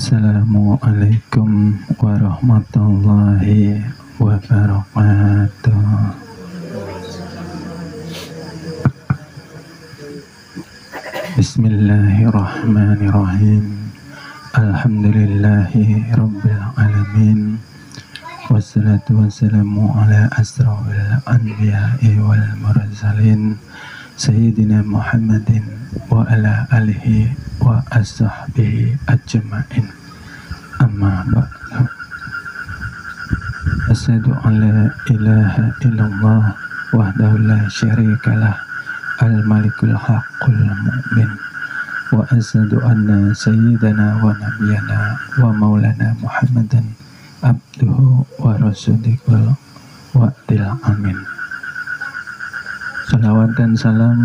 Assalamualaikum warahmatullahi wabarakatuh. Bismillahirrahmanirrahim. Alhamdulillahi rabbil alamin. Wassalatu wassalamu ala asrafil anbiya'i wal mursalin Sayyidina Muhammadin wa ala alihi wa ashabihi ajma'in. Amma ba'du. Asyhadu an la ilaha illallah wahdahu la syarikalah al-malikul haqqul mu'min wa asyhadu anna sayyidana wa nabiyana wa maulana Muhammadan abduhu wa rasulihul wa'dil amin. Salawat dan salam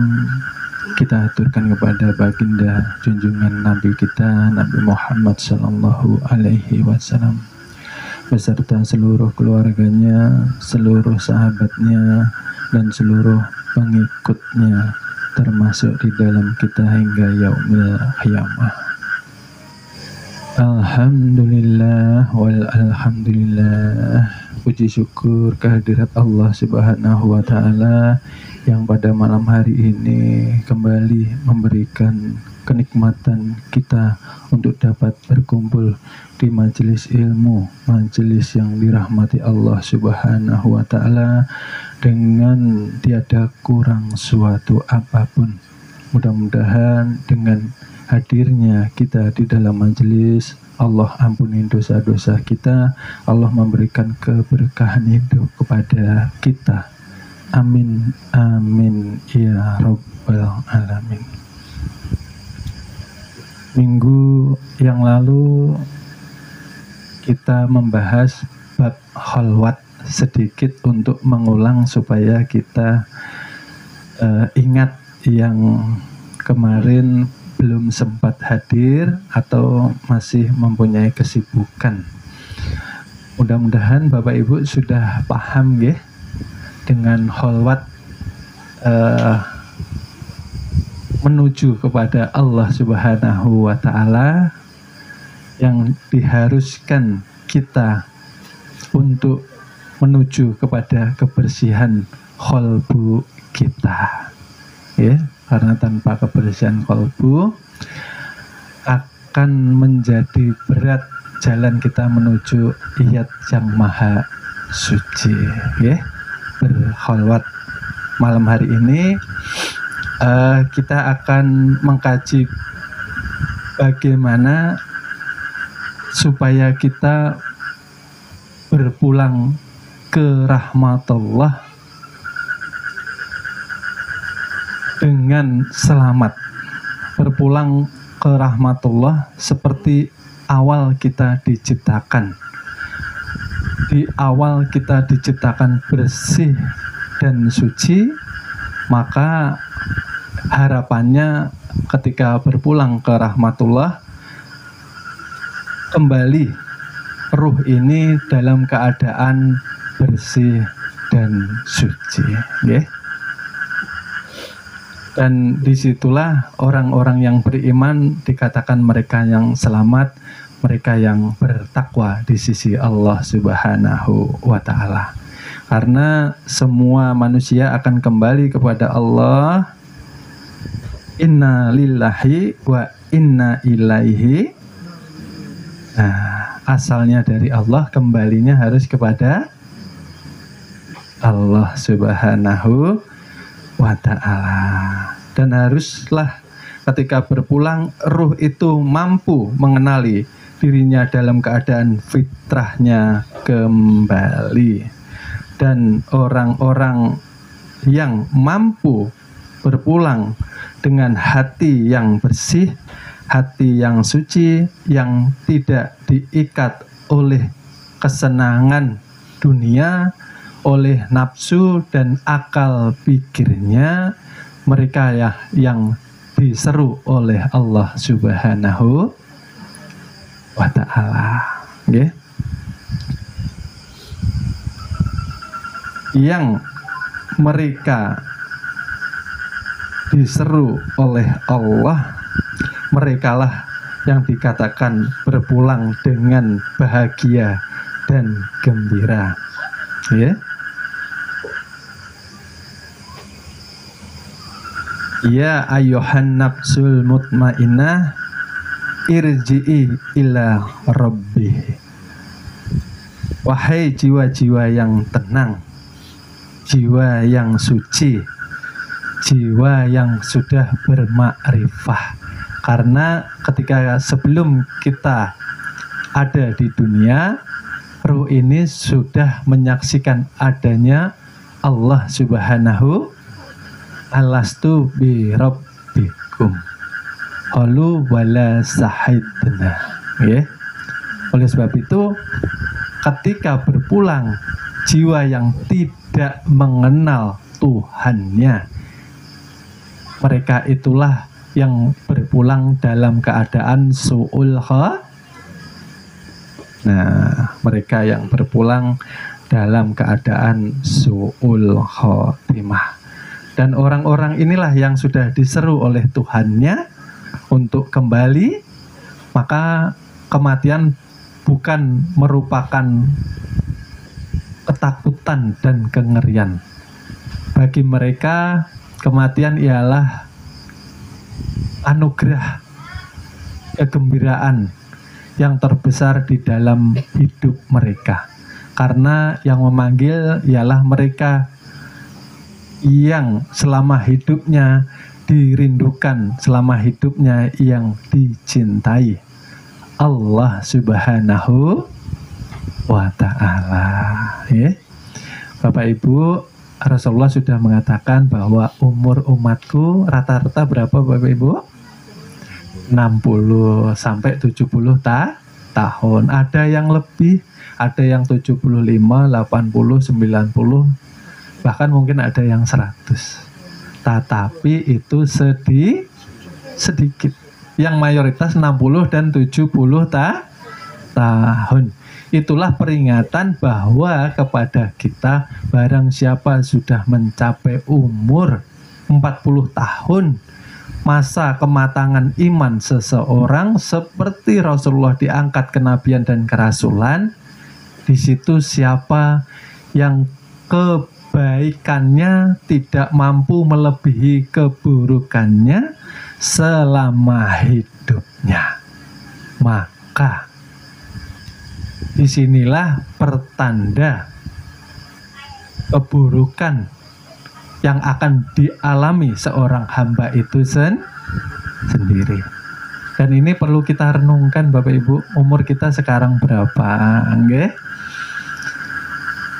kita aturkan kepada baginda junjungan Nabi kita, Nabi Muhammad sallallahu alaihi wasallam, beserta seluruh keluarganya, seluruh sahabatnya, dan seluruh pengikutnya, termasuk di dalam kita hingga yaumil qiyamah. Alhamdulillah wal alhamdulillah. Puji syukur kehadirat Allah Subhanahu wa ta'ala yang pada malam hari ini kembali memberikan kenikmatan kita untuk dapat berkumpul di majelis ilmu, majelis yang dirahmati Allah Subhanahu wa ta'ala dengan tiada kurang suatu apapun. Mudah-mudahan dengan hadirnya kita di dalam majelis, Allah ampuni dosa-dosa kita, Allah memberikan keberkahan hidup kepada kita. Amin, amin, ya rabbal alamin. Minggu yang lalu kita membahas bab khalwat sedikit untuk mengulang supaya kita ingat yang kemarin belum sempat hadir atau masih mempunyai kesibukan. Mudah-mudahan Bapak Ibu sudah paham ya dengan khalwat menuju kepada Allah Subhanahu wa ta'ala yang diharuskan kita untuk menuju kepada kebersihan qalbu kita ya. Karena tanpa kebersihan qalbu akan menjadi berat jalan kita menuju Iyad yang maha suci ya. Berkhalwat malam hari ini kita akan mengkaji bagaimana supaya kita berpulang ke rahmatullah dengan selamat, berpulang ke rahmatullah seperti awal kita diciptakan. Di awal kita diciptakan bersih dan suci, maka harapannya ketika berpulang ke rahmatullah, kembali ruh ini dalam keadaan bersih dan suci ya. Dan disitulah orang-orang yang beriman dikatakan mereka yang selamat, mereka yang bertakwa di sisi Allah Subhanahu wa ta'ala. Karena semua manusia akan kembali kepada Allah. Inna lillahi wa inna ilaihi. Nah, asalnya dari Allah, kembalinya harus kepada Allah Subhanahu wa ta'ala. Dan haruslah ketika berpulang ruh itu mampu mengenali dirinya dalam keadaan fitrahnya kembali. Dan orang-orang yang mampu berpulang dengan hati yang bersih, hati yang suci, yang tidak diikat oleh kesenangan dunia, oleh nafsu dan akal pikirnya, mereka ya yang diseru oleh Allah Subhanahu wa ta'ala okay. Yang mereka diseru oleh Allah, merekalah yang dikatakan berpulang dengan bahagia dan gembira. Ya. Ya ayyuhan nafsul mutmainnah irji'i ila rabbih. Wahai jiwa-jiwa yang tenang, jiwa yang suci, jiwa yang sudah bermakrifah. Karena ketika sebelum kita ada di dunia, ruh ini sudah menyaksikan adanya Allah Subhanahu. Alastu bi rabbikum qalu wala sahidna. Ya. Oleh sebab itu ketika berpulang jiwa yang tidak mengenal Tuhannya, mereka itulah yang berpulang dalam keadaan su'ul khatimah. Nah, mereka yang berpulang dalam keadaan su'ul khatimah. Dan orang-orang inilah yang sudah diseru oleh Tuhannya untuk kembali, maka kematian bukan merupakan ketakutan dan kengerian. Bagi mereka, kematian ialah anugerah, kegembiraan yang terbesar di dalam hidup mereka. Karena yang memanggil ialah mereka yang selama hidupnya dirindukan, selama hidupnya yang dicintai Allah Subhanahu wa ta'ala. Ya. Bapak Ibu, Rasulullah sudah mengatakan bahwa umur umatku rata-rata berapa Bapak Ibu? 60 sampai 70 tahun. Ada yang lebih, ada yang 75, 80, 90, bahkan mungkin ada yang 100. Tetapi itu sedikit. Yang mayoritas 60 dan 70 tahun. Itulah peringatan bahwa kepada kita, barang siapa sudah mencapai umur 40 tahun, masa kematangan iman seseorang seperti Rasulullah diangkat kenabian dan kerasulan, di situ siapa yang kebaikannya tidak mampu melebihi keburukannya selama hidupnya, maka disinilah pertanda keburukan yang akan dialami seorang hamba itu sendiri. Dan ini perlu kita renungkan Bapak Ibu, umur kita sekarang berapa? Nggih?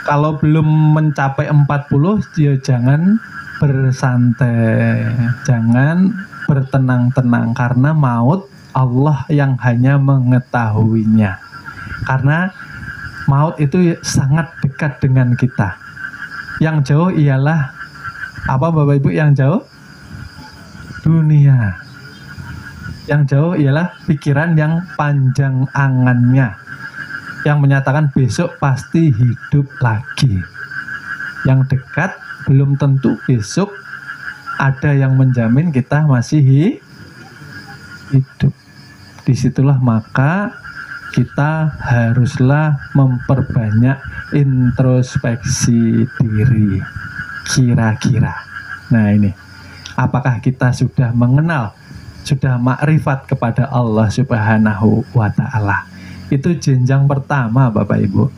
Kalau belum mencapai 40, ya jangan bersantai, jangan bertenang-tenang, karena maut Allah yang hanya mengetahuinya. Karena maut itu sangat dekat dengan kita. Yang jauh ialah apa Bapak Ibu? Yang jauh dunia. Yang jauh ialah pikiran yang panjang angannya, yang menyatakan besok pasti hidup lagi. Yang dekat belum tentu besok ada yang menjamin kita masih hidup. Disitulah maka kita haruslah memperbanyak introspeksi diri. Kira-kira, nah ini, apakah kita sudah mengenal, sudah makrifat kepada Allah Subhanahu wa ta'ala? Itu jenjang pertama Bapak Ibu.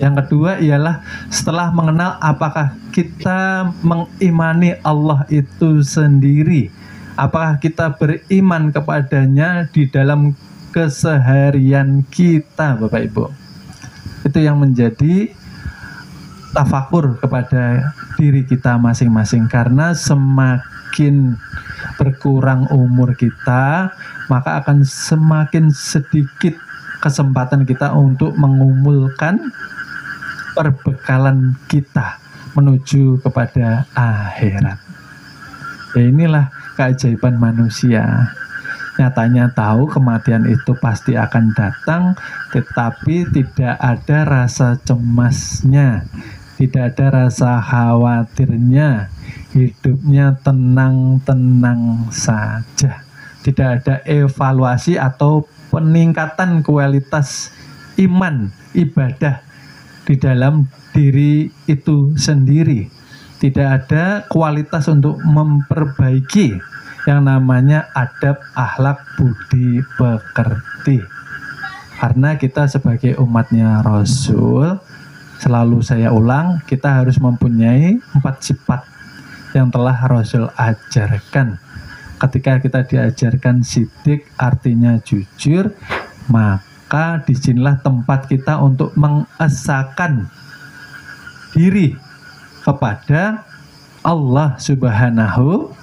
Yang kedua ialah setelah mengenal, apakah kita mengimani Allah itu sendiri? Apakah kita beriman kepadanya di dalam keseharian kita Bapak Ibu? Itu yang menjadi tafakur kepada diri kita masing-masing. Karena semakin berkurang umur kita, maka akan semakin sedikit kesempatan kita untuk mengumpulkan perbekalan kita menuju kepada akhirat. Ya, inilah keajaiban manusia. Nyatanya tahu kematian itu pasti akan datang, tetapi tidak ada rasa cemasnya, tidak ada rasa khawatirnya. Hidupnya tenang-tenang saja, Tidak ada evaluasi atau peningkatan kualitas iman, ibadah di dalam diri itu sendiri. Tidak ada kualitas untuk memperbaiki yang namanya adab, akhlak, budi, pekerti. Karena kita sebagai umatnya Rasul, selalu saya ulang, kita harus mempunyai 4 sifat yang telah Rasul ajarkan. Ketika kita diajarkan sidik, artinya jujur, maka disinilah tempat kita untuk mengesahkan diri kepada Allah Subhanahu.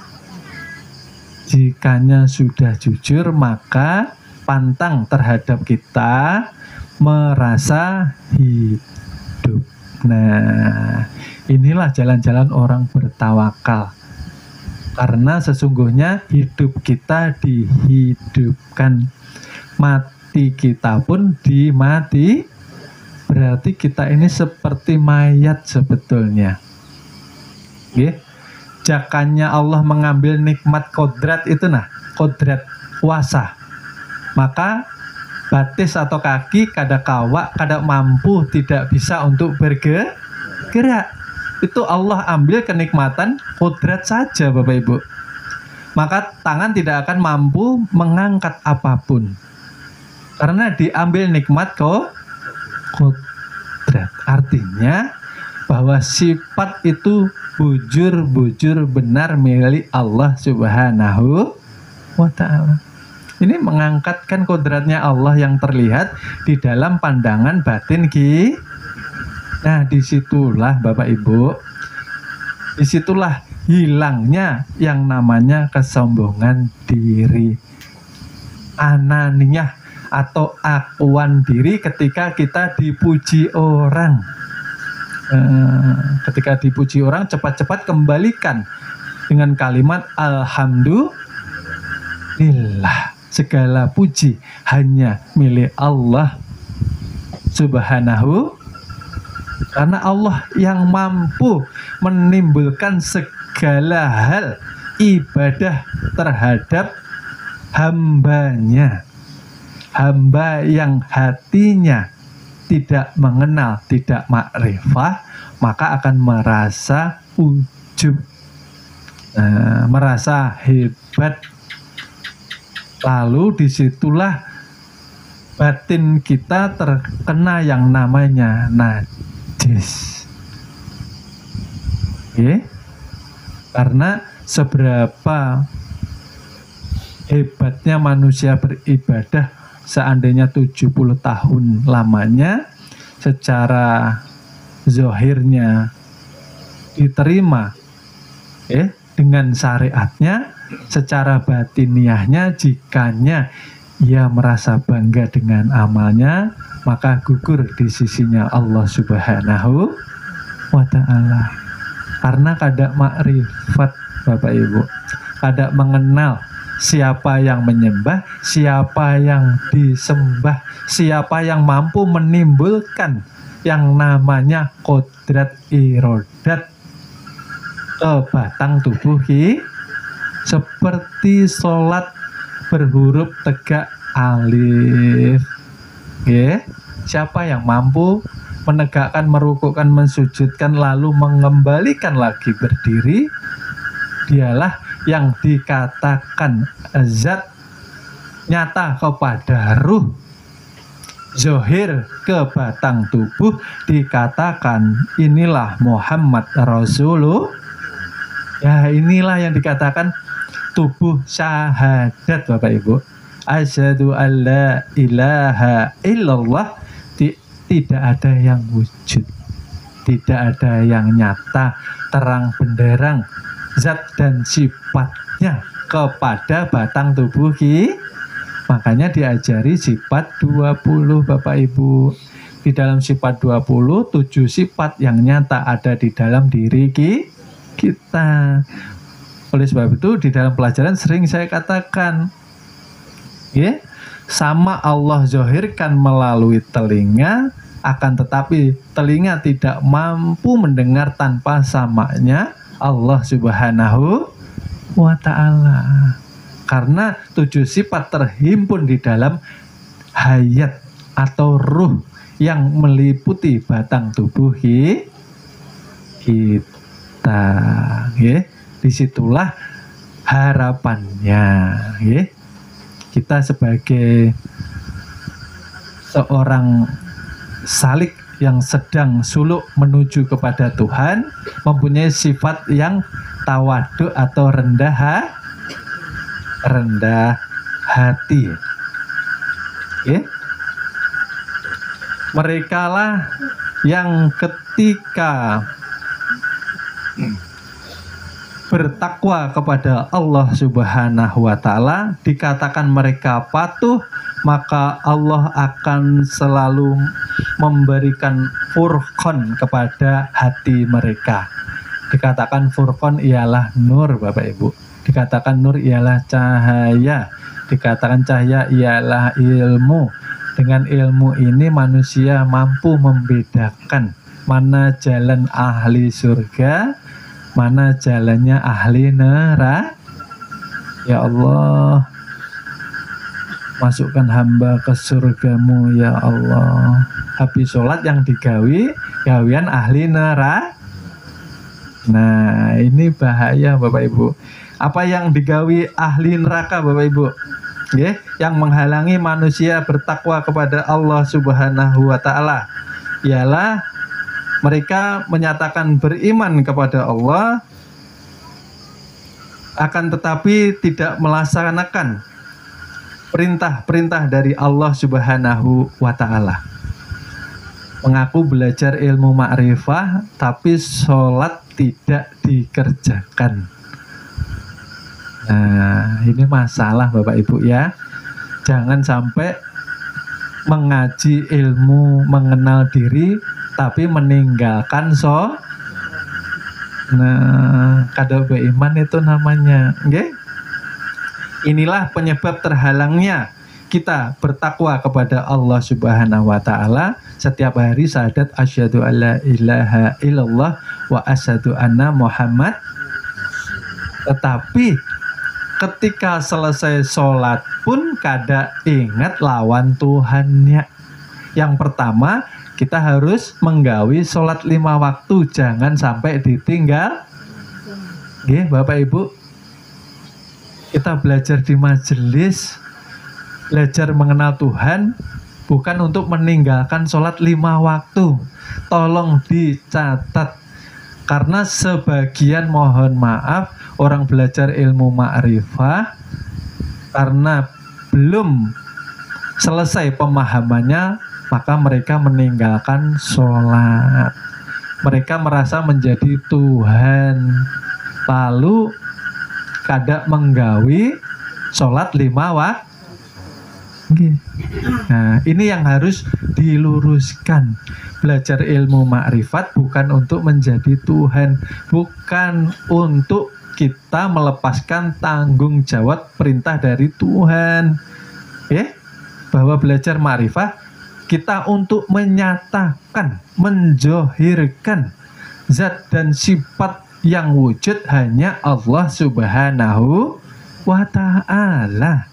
Jikanya sudah jujur, maka pantang terhadap kita merasa hidup. Nah, inilah jalan-jalan orang bertawakal. Karena sesungguhnya hidup kita dihidupkan, mati kita pun dimati. Berarti kita ini seperti mayat sebetulnya. Jakannya Allah mengambil nikmat kodrat itu, kodrat kuasa. Maka batis atau kaki kada kawak, kada mampu, tidak bisa untuk bergerak. Itu Allah ambil kenikmatan kodrat saja, Bapak Ibu. Maka tangan tidak akan mampu mengangkat apapun, karena diambil nikmat kodrat. Artinya bahwa sifat itu bujur benar milik Allah Subhanahu wa ta'ala. Ini mengangkatkan kodratnya Allah yang terlihat di dalam pandangan batin kita. Nah, disitulah Bapak Ibu, disitulah hilangnya yang namanya kesombongan diri, ananiyah atau akuan diri ketika kita dipuji orang. Ketika dipuji orang, cepat-cepat kembalikan dengan kalimat alhamdulillah. Segala puji hanya milik Allah Subhanahu. Karena Allah yang mampu menimbulkan segala hal ibadah terhadap hambanya. Hamba yang hatinya tidak mengenal, tidak makrifah, maka akan merasa ujub, merasa hebat. Lalu disitulah batin kita terkena yang namanya najis. Karena seberapa hebatnya manusia beribadah, seandainya 70 tahun lamanya, secara zahirnya diterima dengan syariatnya, secara batiniahnya jikanya ia merasa bangga dengan amalnya, maka gugur di sisinya Allah Subhanahu wa ta'ala. Karena kada makrifat, Bapak Ibu, kada mengenal siapa yang menyembah, siapa yang disembah, siapa yang mampu menimbulkan yang namanya kodrat irodat ke batang tubuh seperti sholat berhuruf tegak alif. Siapa yang mampu menegakkan, merukukkan, mensujudkan, lalu mengembalikan lagi berdiri, dialah yang dikatakan zat nyata kepada ruh, zohir ke batang tubuh, dikatakan inilah Muhammad Rasulullah. Ya, inilah yang dikatakan tubuh syahadat, Bapak Ibu. Asyhadu an la ilaha illallah. Tidak ada yang wujud, tidak ada yang nyata, terang benderang zat dan sifatnya kepada batang tubuh Makanya diajari sifat 20, Bapak Ibu. Di dalam sifat 20, 7 sifat yang nyata ada di dalam diri kita. Oleh sebab itu di dalam pelajaran sering saya katakan, sama Allah zahirkan melalui telinga, akan tetapi telinga tidak mampu mendengar tanpa samanya Allah Subhanahu wa ta'ala. Karena 7 sifat terhimpun di dalam hayat atau ruh yang meliputi batang tubuh kita. Ya. Disitulah harapannya. Ya. Kita sebagai seorang salik yang sedang suluk menuju kepada Tuhan, mempunyai sifat yang tawadu atau rendah hati. Okay. Mereka lah yang ketika bertakwa kepada Allah Subhanahu wa Ta'ala, dikatakan mereka patuh, maka Allah akan selalu memberikan furqan kepada hati mereka. Dikatakan furqan ialah nur, Bapak Ibu. Dikatakan nur ialah cahaya. Dikatakan cahaya ialah ilmu. Dengan ilmu ini manusia mampu membedakan mana jalan ahli surga, mana jalannya ahli neraka. Ya Allah, masukkan hamba ke surgamu ya Allah. Habis sholat yang digawi gawian ahli neraka. Nah, ini bahaya Bapak Ibu. Apa yang digawi ahli neraka Bapak Ibu? Yang menghalangi manusia bertakwa kepada Allah Subhanahu wa Ta'ala ialah mereka menyatakan beriman kepada Allah, akan tetapi tidak melaksanakan perintah-perintah dari Allah Subhanahu wa Ta'ala. Mengaku belajar ilmu ma'rifah, tapi sholat tidak dikerjakan. Nah, ini masalah Bapak Ibu ya. Jangan sampai mengaji ilmu mengenal diri, tapi meninggalkan Nah, kada beriman itu namanya. Okay? Inilah penyebab terhalangnya kita bertakwa kepada Allah Subhanahu wa Ta'ala setiap hari syahadat asyhadu alla ilaha illallah wa asyhadu anna Muhammad. Tetapi ketika selesai sholat pun kada ingat lawan Tuhannya. Yang pertama, kita harus menggawi sholat 5 waktu, jangan sampai ditinggal. Oke, Bapak Ibu, kita belajar di majelis, belajar mengenal Tuhan, bukan untuk meninggalkan sholat 5 waktu. Tolong dicatat, karena sebagian, mohon maaf, orang belajar ilmu ma'rifah karena belum selesai pemahamannya, maka mereka meninggalkan sholat. Mereka merasa menjadi Tuhan, lalu kada menggawi sholat 5 waktu. Nah, ini yang harus diluruskan. Belajar ilmu makrifat bukan untuk menjadi Tuhan, bukan untuk kita melepaskan tanggung jawab perintah dari Tuhan. Bahwa belajar makrifat kita untuk menyatakan, menjohirkan zat dan sifat yang wujud hanya Allah Subhanahu wa Ta'ala.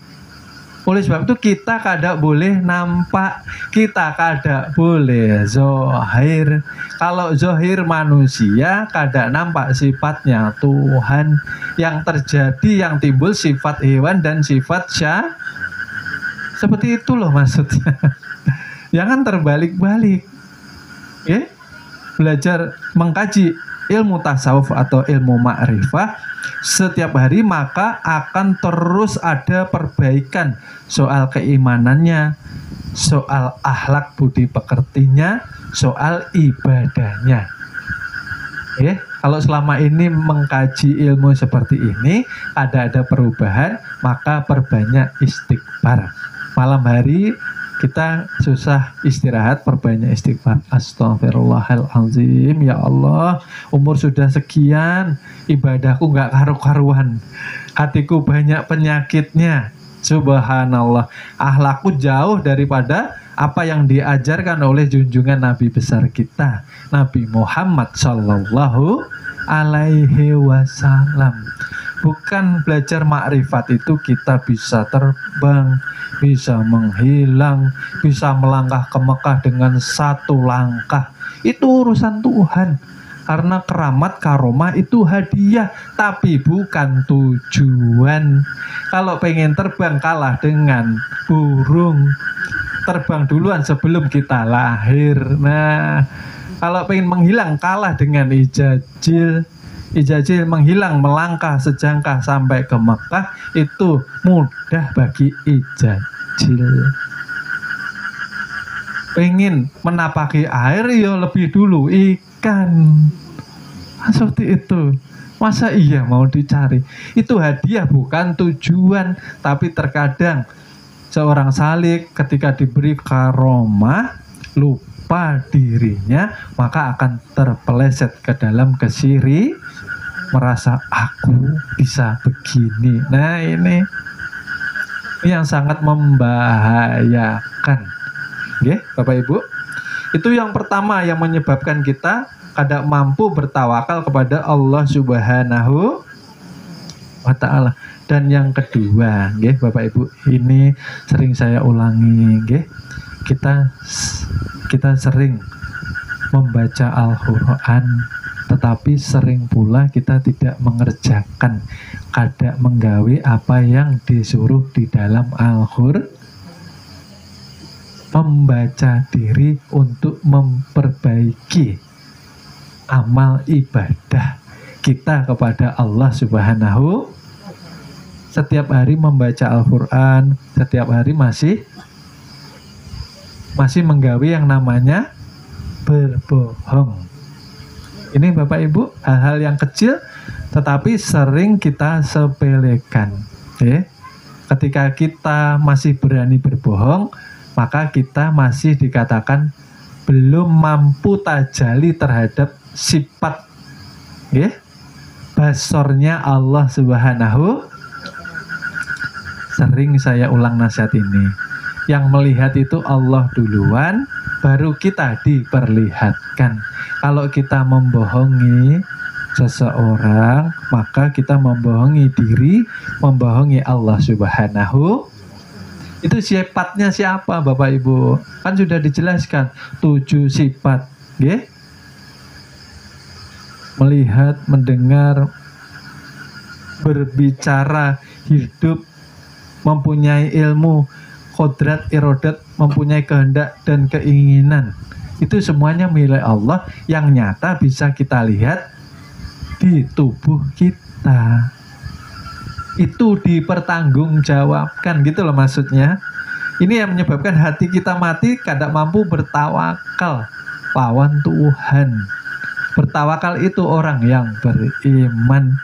Oleh sebab itu kita kada boleh nampak, kita kada boleh zohir. Kalau zohir manusia kada nampak sifatnya Tuhan. Yang terjadi, yang timbul sifat hewan dan sifat syah. Seperti itu loh maksudnya. Jangan terbalik-balik. Belajar mengkaji ilmu tasawuf atau ilmu ma'rifah setiap hari, maka akan terus ada perbaikan soal keimanannya, soal akhlak budi pekertinya, soal ibadahnya. Kalau selama ini mengkaji ilmu seperti ini ada perubahan, maka perbanyak istighfar. Malam hari kita susah istirahat, perbanyak istighfar. Astaghfirullahaladzim, ya Allah, umur sudah sekian, ibadahku gak karu-karuan, hatiku banyak penyakitnya, subhanallah, akhlakku jauh daripada apa yang diajarkan oleh junjungan Nabi besar kita, Nabi Muhammad Sallallahu Alaihi Wasallam. Bukan belajar makrifat itu kita bisa terbang, bisa menghilang, bisa melangkah ke Mekah dengan satu langkah. Itu urusan Tuhan. Karena keramat karomah itu hadiah, tapi bukan tujuan. Kalau pengen terbang kalah dengan burung, terbang duluan sebelum kita lahir. Nah, kalau pengen menghilang kalah dengan ijajil. Ijajil menghilang melangkah sejangkah sampai ke Mekah itu mudah bagi ijajil. Pengen menapaki air ya lebih dulu ikan. Seperti itu. Masa iya mau dicari? Itu hadiah bukan tujuan. Tapi terkadang seorang salik ketika diberi karomah lupa dirinya, maka akan terpeleset ke dalam kesiri, merasa aku bisa begini. Nah ini yang sangat membahayakan. Oke, Bapak Ibu, itu yang pertama yang menyebabkan kita tidak mampu bertawakal kepada Allah Subhanahu wa Ta'ala. Dan yang kedua, Bapak Ibu, ini sering saya ulangi, kita sering membaca Al-Quran, tetapi sering pula kita tidak mengerjakan, kada menggawe apa yang disuruh di dalam Al-Quran. Membaca diri untuk memperbaiki amal ibadah kita kepada Allah Subhanahu. Setiap hari membaca Al-Quran, setiap hari masih menggawe yang namanya berbohong. Ini Bapak Ibu, hal-hal yang kecil tetapi sering kita sepelekan. Ketika kita masih berani berbohong, maka kita masih dikatakan belum mampu tajali terhadap sifat basornya Allah Subhanahu. Sering saya ulang nasihat ini. Yang melihat itu Allah duluan, baru kita diperlihatkan. Kalau kita membohongi seseorang, maka kita membohongi diri, membohongi Allah Subhanahu. Itu sifatnya siapa Bapak Ibu? Kan sudah dijelaskan 7 sifat. Melihat, mendengar, berbicara, hidup, mempunyai ilmu, kodrat, irodat, mempunyai kehendak dan keinginan. Itu semuanya milik Allah yang nyata bisa kita lihat di tubuh kita. Itu dipertanggungjawabkan, gitu loh maksudnya. Ini yang menyebabkan hati kita mati, tidak mampu bertawakal lawan Tuhan. Bertawakal itu orang yang beriman.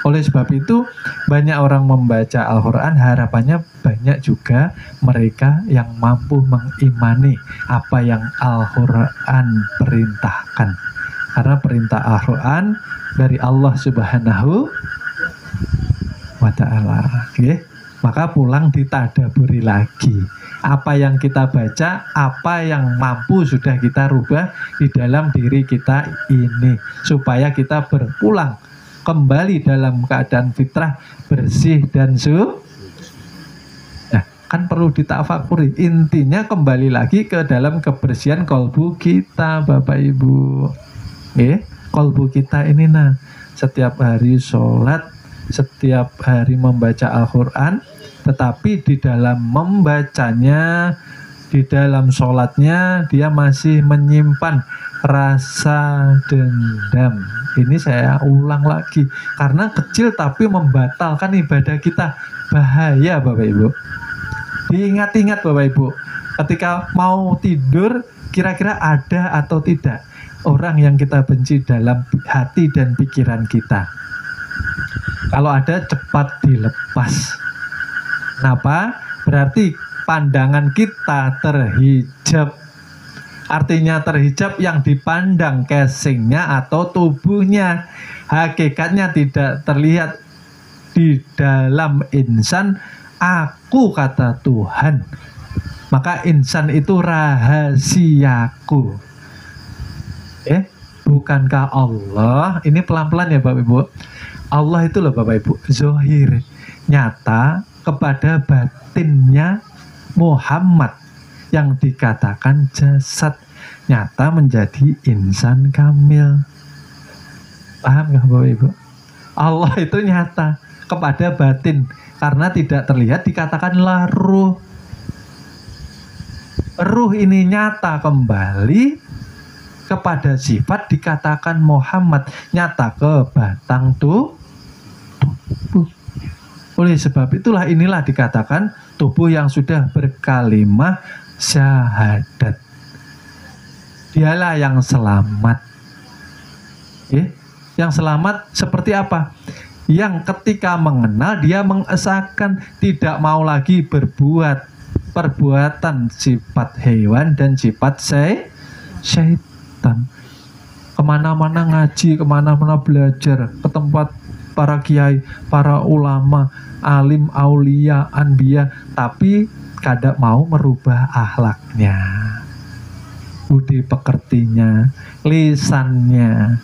Oleh sebab itu banyak orang membaca Al-Quran, harapannya banyak juga mereka yang mampu mengimani apa yang Al-Quran perintahkan. Karena perintah Al-Quran dari Allah Subhanahu wa Ta'ala. Maka pulang ditadaburi lagi. Apa yang kita baca, apa yang mampu sudah kita rubah di dalam diri kita ini, supaya kita berpulang kembali dalam keadaan fitrah, bersih dan Nah, kan perlu ditafakuri. Intinya kembali lagi ke dalam kebersihan kolbu kita, Bapak Ibu. Kolbu kita ini setiap hari sholat, setiap hari membaca Al-Quran, tetapi di dalam membacanya, di dalam sholatnya, dia masih menyimpan rasa dendam. Ini saya ulang lagi, karena kecil tapi membatalkan ibadah kita. Bahaya Bapak Ibu. Diingat-ingat Bapak Ibu, ketika mau tidur, kira-kira ada atau tidak orang yang kita benci dalam hati dan pikiran kita. Kalau ada, cepat dilepas. Kenapa? Berarti pandangan kita terhijab. Artinya terhijab yang dipandang casingnya atau tubuhnya. Hakikatnya tidak terlihat di dalam insan. Aku, kata Tuhan. Maka insan itu rahasiaku. Bukankah Allah, ini pelan-pelan ya Bapak Ibu, Allah itu loh Bapak Ibu, zohir, nyata kepada batinnya Muhammad yang dikatakan jasad, nyata menjadi insan kamil. Paham nggak Bapak Ibu? Allah itu nyata kepada batin, karena tidak terlihat dikatakanlah ruh. Ruh ini nyata kembali kepada sifat dikatakan Muhammad, nyata ke batang tubuh. Oleh sebab itulah inilah dikatakan tubuh yang sudah berkalimah syahadat. Dialah yang selamat. Yang selamat seperti apa? Yang ketika mengenal dia mengesahkan, tidak mau lagi berbuat perbuatan sifat hewan dan sifat syaitan. Kemana-mana ngaji, kemana-mana belajar, ke tempat para kiai, para ulama, alim, aulia, anbiya, tapi kadang mau merubah akhlaknya, budi pekertinya, lisannya.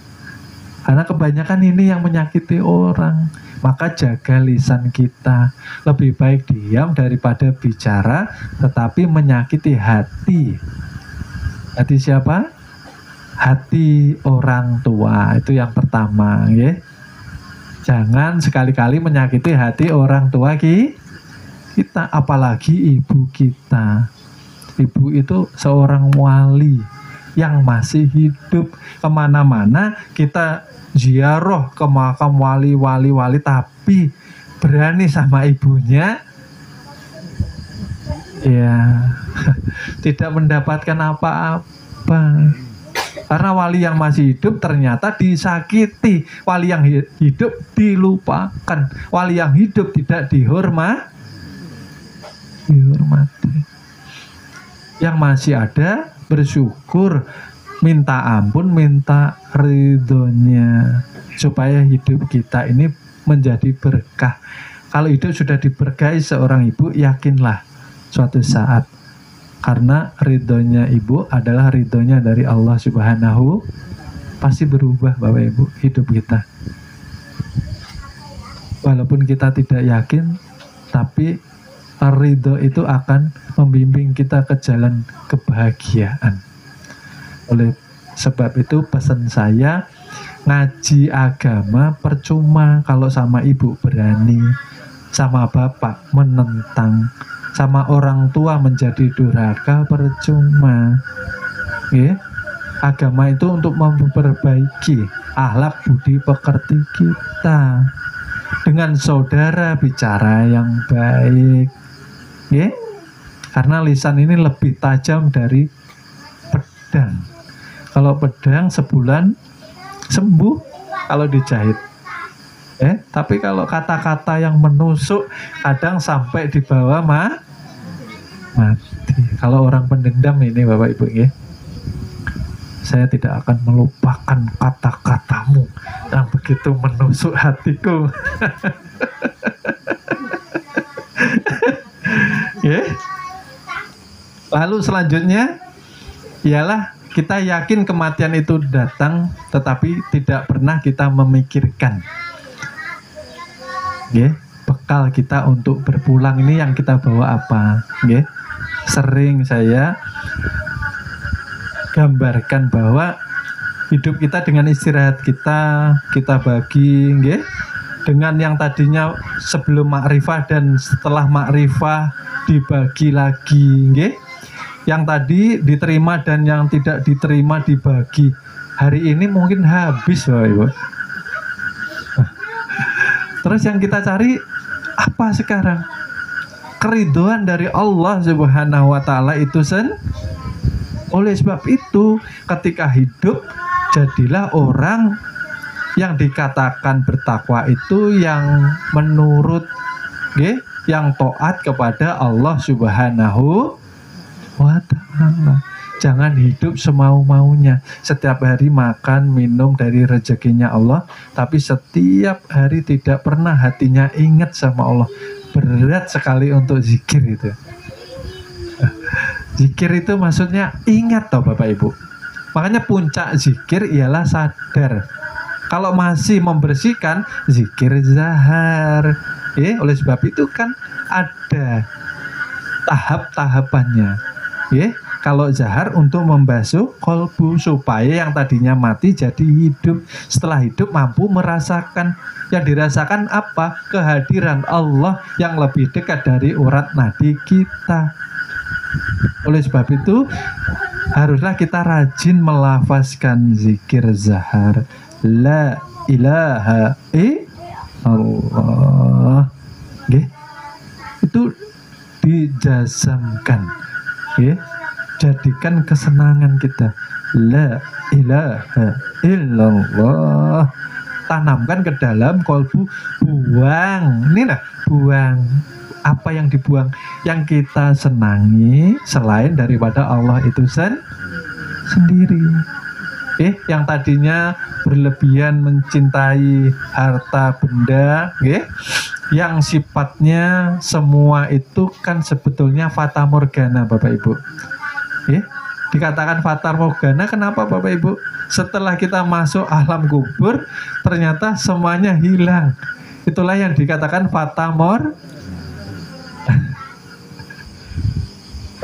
Karena kebanyakan ini yang menyakiti orang. Maka jaga lisan kita. Lebih baik diam daripada bicara, tetapi menyakiti hati. Hati siapa? Hati orang tua. Itu yang pertama, ya. Jangan sekali-kali menyakiti hati orang tua kita, apalagi ibu kita. Ibu itu seorang wali yang masih hidup. Kemana-mana kita ziarah ke makam wali, tapi berani sama ibunya, ya tidak mendapatkan apa-apa. Karena wali yang masih hidup ternyata disakiti, wali yang hidup dilupakan, wali yang hidup tidak dihormati. Yang masih ada bersyukur, minta ampun, minta ridhonya, supaya hidup kita ini menjadi berkah. Kalau hidup sudah diberkahi seorang ibu, yakinlah suatu saat, karena ridhonya ibu adalah ridhonya dari Allah Subhanahu, pasti berubah Bapak Ibu hidup kita. Walaupun kita tidak yakin, tapi ridho itu akan membimbing kita ke jalan kebahagiaan. Oleh sebab itu pesan saya, ngaji agama percuma kalau sama ibu berani, sama bapak menentang, sama orang tua menjadi durhaka, percuma. Agama itu untuk memperbaiki akhlak budi pekerti kita. Dengan saudara bicara yang baik, karena lisan ini lebih tajam dari pedang. Kalau pedang sebulan sembuh kalau dijahit. Tapi kalau kata-kata yang menusuk kadang sampai di bawah mati. Kalau orang pendendam ini Bapak Ibu, saya tidak akan melupakan kata-katamu yang begitu menusuk hatiku. Lalu selanjutnya ialah kita yakin kematian itu datang, tetapi tidak pernah kita memikirkan. Bekal kita untuk berpulang ini yang kita bawa apa? Sering saya gambarkan bahwa hidup kita dengan istirahat kita bagi, dengan yang tadinya sebelum makrifah dan setelah makrifah dibagi lagi, Yang tadi diterima dan yang tidak diterima dibagi. Hari ini mungkin habis Bapak Ibu. Terus yang kita cari apa sekarang? Keridhaan dari Allah Subhanahu wa Ta'ala itu Oleh sebab itu, ketika hidup, jadilah orang yang dikatakan bertakwa itu yang menurut, yang taat kepada Allah Subhanahu wa Ta'ala. Jangan hidup semau-maunya. Setiap hari makan, minum dari rezekinya Allah, tapi setiap hari tidak pernah hatinya ingat sama Allah. Berat sekali untuk zikir itu. Zikir itu maksudnya ingat toh Bapak Ibu. Makanya puncak zikir ialah sadar. Kalau masih membersihkan, zikir zahar. Oleh sebab itu kan ada tahap-tahapannya. Kalau zahar untuk membasuh kolbu supaya yang tadinya mati jadi hidup. Setelah hidup mampu merasakan. Yang dirasakan apa? Kehadiran Allah yang lebih dekat dari urat nadi kita. Oleh sebab itu haruslah kita rajin melafazkan zikir zahar. La ilaha illallah. Itu dijazamkan. Jadikan kesenangan kita. La ilaha illallah. Tanamkan ke dalam kolbu. Buang. Buang. Apa yang dibuang? Yang kita senangi selain daripada Allah itu sendiri. Yang tadinya berlebihan mencintai harta benda, yang sifatnya semua itu kan sebetulnya fata morgana, Bapak Ibu. Dikatakan fata morgana, kenapa Bapak Ibu? Setelah kita masuk alam kubur, ternyata semuanya hilang. Itulah yang dikatakan fata morgana.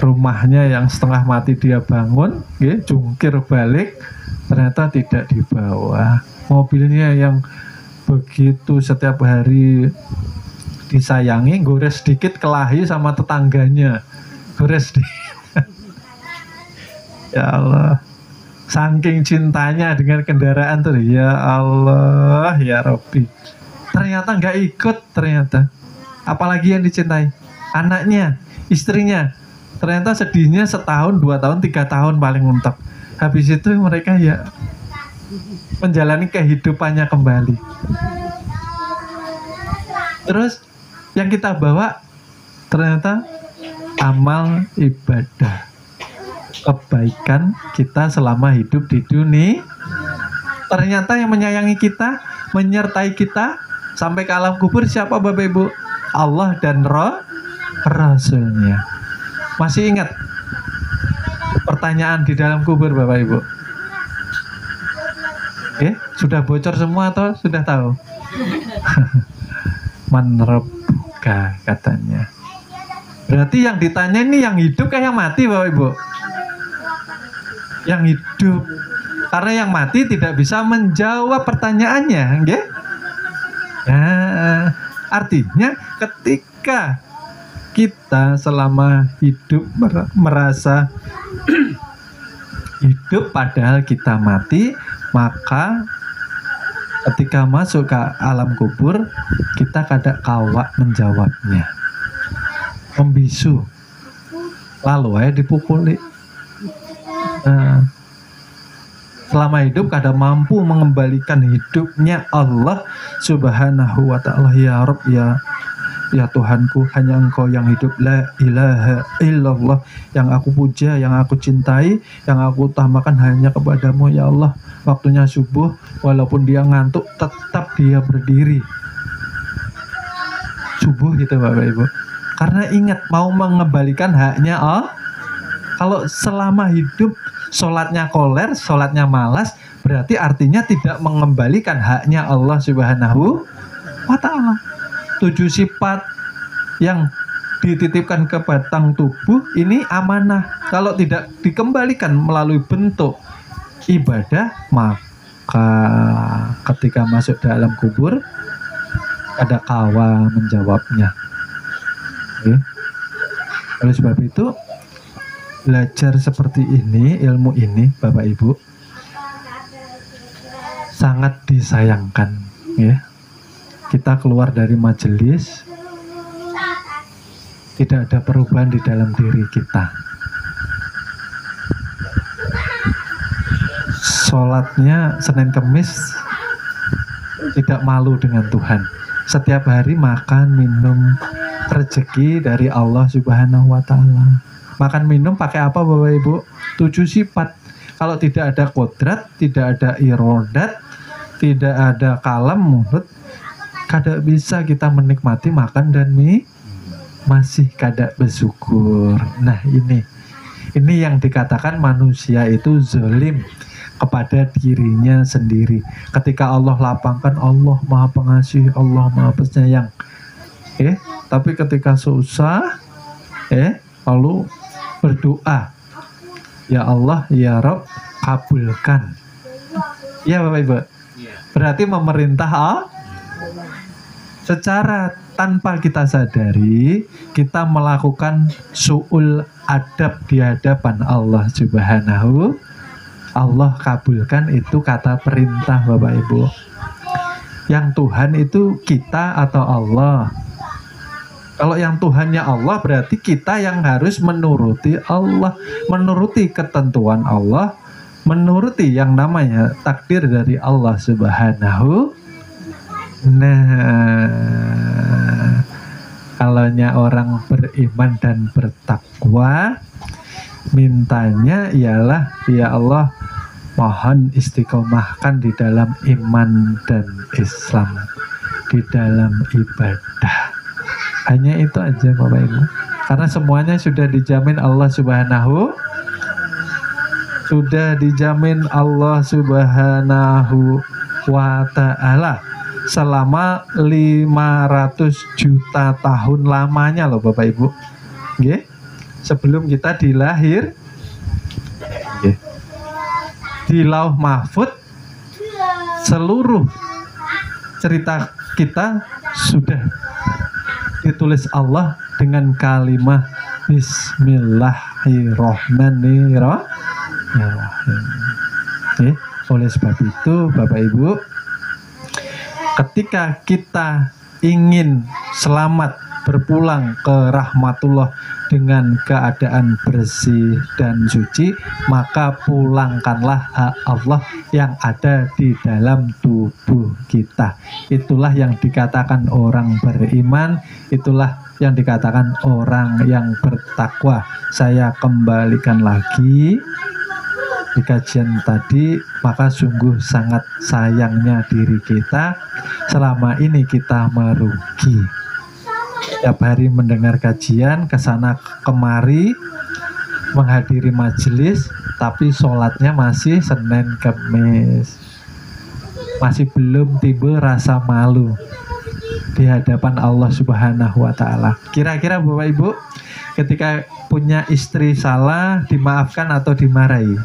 Rumahnya yang setengah mati dia bangun, jungkir balik, ternyata tidak dibawa. Mobilnya yang begitu setiap hari disayangi, gores sedikit kelahi sama tetangganya, gores sedikit. Ya Allah, saking cintanya dengan kendaraan tuh, ya Allah, ya Rabbi, ternyata nggak ikut, ternyata. Apalagi yang dicintai, anaknya, istrinya, ternyata sedihnya setahun, 2 tahun, 3 tahun paling mentok. Habis itu mereka ya menjalani kehidupannya kembali. Terus yang kita bawa ternyata amal ibadah, kebaikan kita selama hidup di dunia. Ternyata yang menyayangi kita, menyertai kita sampai ke alam kubur siapa Bapak Ibu? Allah dan Rasulnya. Masih ingat pertanyaan di dalam kubur Bapak Ibu? Sudah bocor semua atau sudah tahu? Man rabbuka katanya. Berarti yang ditanya ini yang hidup kayak yang mati Bapak Ibu? Yang hidup. Karena yang mati tidak bisa menjawab pertanyaannya, nggih? Nah, artinya ketika kita selama hidup merasa hidup padahal kita mati, maka ketika masuk ke alam kubur kita kada kawak menjawabnya, membisu, lalu dipukuli. Selama hidup kada mampu mengembalikan hidupnya Allah Subhanahu wa ta'ala. Ya Rabb, ya Tuhanku, hanya Engkau yang hidup. La ilaha illallah. Yang aku puja, yang aku cintai, yang aku utamakan hanya kepadamu ya Allah. Waktunya subuh, walaupun dia ngantuk tetap dia berdiri subuh gitu Bapak Ibu. Karena ingat mau mengembalikan haknya Allah. Kalau selama hidup sholatnya koler, sholatnya malas, berarti artinya tidak mengembalikan haknya Allah Subhanahu wa ta'ala. 7 sifat yang dititipkan ke batang tubuh ini amanah. Kalau tidak dikembalikan melalui bentuk ibadah, maka ketika masuk dalam kubur ada kawa menjawabnya. Oleh sebab itu belajar seperti ini, ilmu ini Bapak Ibu sangat disayangkan, ya. Kita keluar dari majelis tidak ada perubahan di dalam diri kita. Sholatnya Senin Kemis tidak malu dengan Tuhan. Setiap hari makan, minum, rezeki dari Allah Subhanahu wa ta'ala. Makan minum pakai apa Bapak Ibu? 7 sifat. Kalau tidak ada kodrat, tidak ada irodat, tidak ada kalam mulut, kada bisa kita menikmati makan dan mie, masih kada bersyukur. Nah ini yang dikatakan manusia itu zalim. kepada dirinya sendiri. Ketika Allah lapangkan, Allah Maha Pengasih, Allah Maha Penyayang. Tapi ketika susah, lalu berdoa, ya Allah, ya Rabb, kabulkan. Ya Bapak Ibu, berarti memerintah secara tanpa kita sadari, kita melakukan su'ul adab di hadapan Allah Subhanahu. Allah kabulkan itu kata perintah Bapak Ibu. Yang Tuhan itu kita atau Allah? Kalau yang Tuhannya Allah berarti kita yang harus menuruti Allah, menuruti ketentuan Allah, menuruti yang namanya takdir dari Allah Subhanahu. Nah, kalaunya orang beriman dan bertakwa, mintanya ialah, ya Allah, mohon istiqomahkan di dalam iman dan Islam, di dalam ibadah. Hanya itu aja Bapak Ibu. Karena semuanya sudah dijamin Allah Subhanahu, sudah dijamin Allah Subhanahu wa ta'ala selama 500 juta tahun lamanya loh Bapak Ibu. Nggih. Sebelum kita dilahir, di Lauh Mahfud seluruh cerita kita sudah ditulis Allah dengan kalimat Bismillahirrahmanirrahim. Oleh sebab itu Bapak Ibu, ketika kita ingin selamat berpulang ke rahmatullah dengan keadaan bersih dan suci, maka pulangkanlah hak Allah yang ada di dalam tubuh kita. Itulah yang dikatakan orang beriman, itulah yang dikatakan orang yang bertakwa. Saya kembalikan lagi di kajian tadi, maka sungguh sangat sayangnya diri kita selama ini kita merugi. Tiap hari mendengar kajian, kesana kemari, menghadiri majelis, tapi sholatnya masih Senin Kemis. Masih belum timbul rasa malu di hadapan Allah Subhanahu wa ta'ala. Kira-kira Bapak Ibu, ketika punya istri salah, dimaafkan atau dimarahi?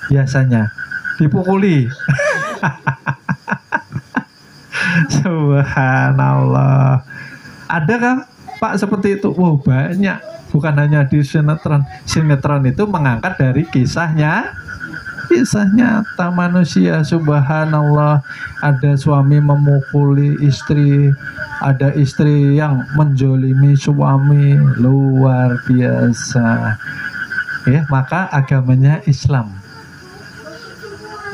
Biasanya dipukuli. Subhanallah. Adakah Pak seperti itu? Wow, banyak. Bukan hanya di sinetron. Sinetron itu mengangkat dari kisah nyata manusia. Subhanallah. Ada suami memukuli istri, ada istri yang menjolimi suami. Luar biasa. Maka agamanya Islam.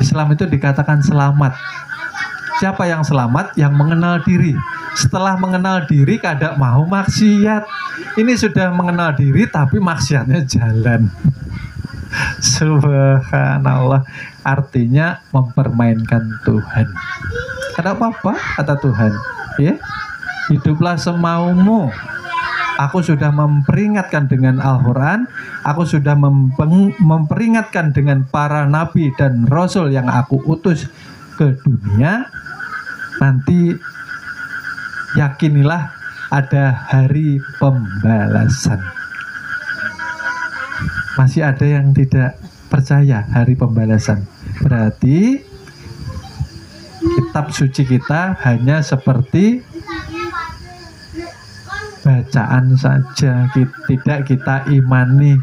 Islam itu dikatakan selamat. Siapa yang selamat? Yang mengenal diri. Setelah mengenal diri kadang mau maksiat. Ini sudah mengenal diri tapi maksiatnya jalan. Subhanallah. Artinya mempermainkan Tuhan. Ada apa-apa kata Tuhan? Hiduplah semaumu. Aku sudah memperingatkan dengan Al-Quran. Aku sudah memperingatkan dengan para nabi dan rasul yang aku utus ke dunia. Nanti yakinilah ada hari pembalasan. Masih ada yang tidak percaya hari pembalasan. Berarti kitab suci kita hanya seperti bacaan saja, tidak kita imani.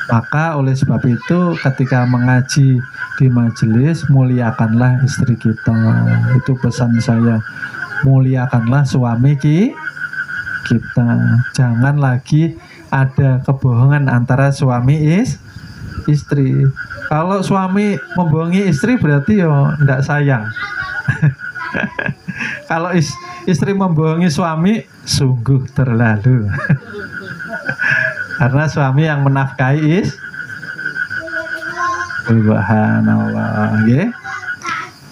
Maka oleh sebab itu ketika mengaji di majelis, muliakanlah istri kita. Itu pesan saya. Muliakanlah suami kita. Jangan lagi ada kebohongan antara suami istri. Kalau suami membohongi istri berarti tidak sayang. Kalau istri membohongi suami, sungguh terlalu. Karena suami yang menafkahi Subhanallah.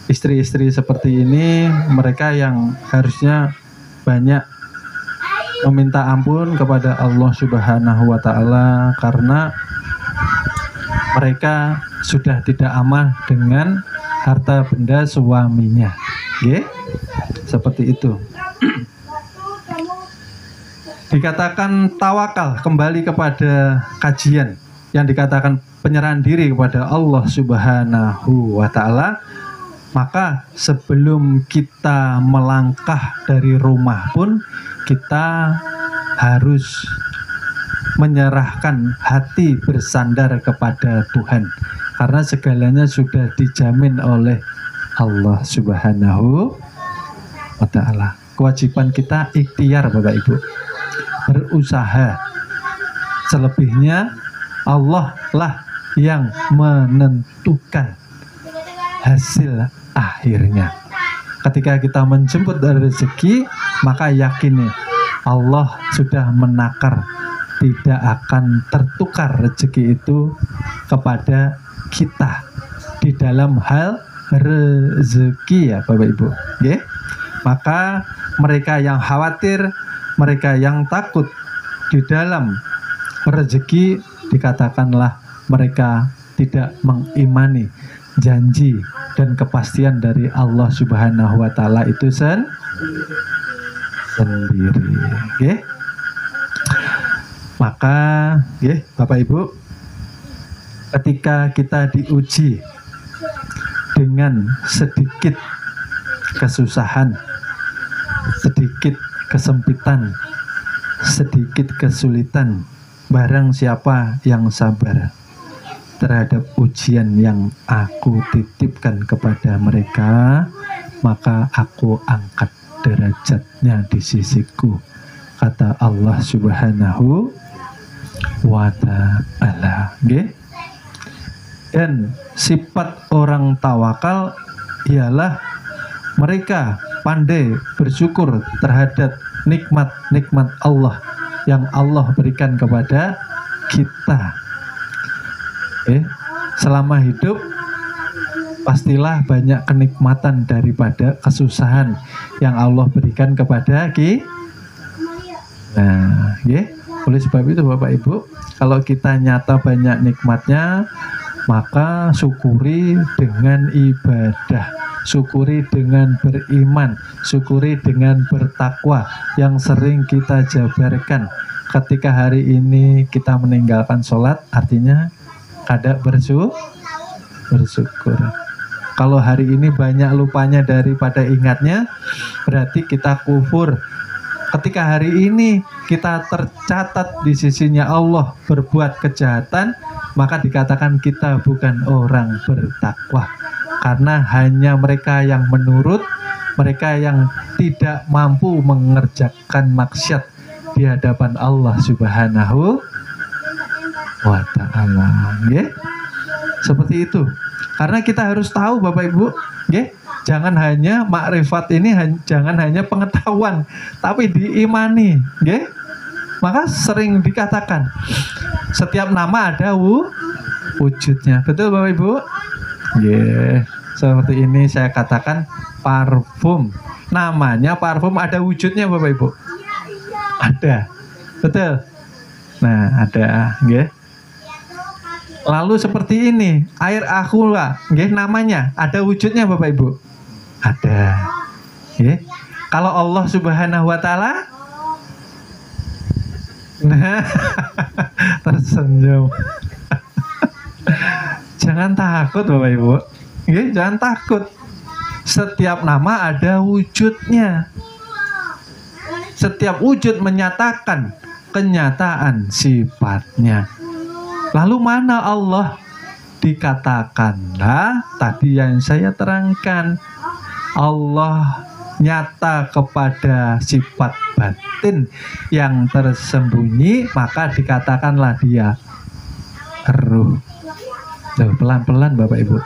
Istri-istri seperti ini, mereka yang harusnya banyak meminta ampun kepada Allah Subhanahu wa ta'ala, karena mereka sudah tidak aman dengan harta benda suaminya. Nggih? Seperti itu. Dikatakan tawakal, kembali kepada kajian yang dikatakan penyerahan diri kepada Allah Subhanahu wa Ta'ala. Maka sebelum kita melangkah dari rumah pun kita harus menyerahkan hati bersandar kepada Tuhan, karena segalanya sudah dijamin oleh Allah Subhanahu wa Ta'ala. Kewajiban kita ikhtiar, Bapak Ibu, berusaha. Selebihnya Allah lah yang menentukan hasil akhirnya. Ketika kita menjemput rezeki, maka yakini Allah sudah menakar, tidak akan tertukar rezeki itu kepada kita di dalam hal rezeki, ya Bapak Ibu. Okay? Maka mereka yang khawatir, mereka yang takut di dalam rezeki, dikatakanlah mereka tidak mengimani janji dan kepastian dari Allah Subhanahu wa Ta'ala itu sendiri. Okay? Maka Bapak Ibu, ketika kita diuji dengan sedikit kesusahan, sedikit kesempitan, sedikit kesulitan, barang siapa yang sabar terhadap ujian yang aku titipkan kepada mereka, maka aku angkat derajatnya di sisiku, kata Allah Subhanahu wa Ta'ala. Dan sifat orang tawakal ialah mereka pandai bersyukur terhadap nikmat-nikmat Allah yang Allah berikan kepada kita. Selama hidup pastilah banyak kenikmatan daripada kesusahan yang Allah berikan kepada kita. Nah, oleh sebab itu Bapak Ibu, kalau kita nyata banyak nikmatnya, maka syukuri dengan ibadah, syukuri dengan beriman, syukuri dengan bertakwa yang sering kita jabarkan. Ketika hari ini kita meninggalkan sholat, artinya kada bersyukur. Kalau hari ini banyak lupanya daripada ingatnya, berarti kita kufur. Ketika hari ini kita tercatat di sisinya Allah berbuat kejahatan, maka dikatakan kita bukan orang bertakwa. Karena hanya mereka yang menurut, mereka yang tidak mampu mengerjakan maksiat di hadapan Allah Subhanahu wa Ta'ala. Seperti itu. Karena kita harus tahu Bapak Ibu, jangan hanya makrifat ini, jangan hanya pengetahuan, tapi diimani. Maka sering dikatakan setiap nama ada wujudnya. Betul Bapak Ibu? Seperti ini saya katakan parfum. Namanya parfum, ada wujudnya Bapak Ibu? Ada. Betul? Nah, ada. Lalu seperti ini, air aqua, namanya ada wujudnya Bapak Ibu? Ada. Kalau Allah Subhanahu wa Ta'ala, nah, tersenyum. Jangan takut Bapak Ibu, jangan takut. Setiap nama ada wujudnya. Setiap wujud menyatakan kenyataan sifatnya. Lalu mana Allah? Dikatakanlah tadi yang saya terangkan, Allah nyata kepada sifat batin yang tersembunyi, maka dikatakanlah dia ruh. Pelan-pelan Bapak Ibu.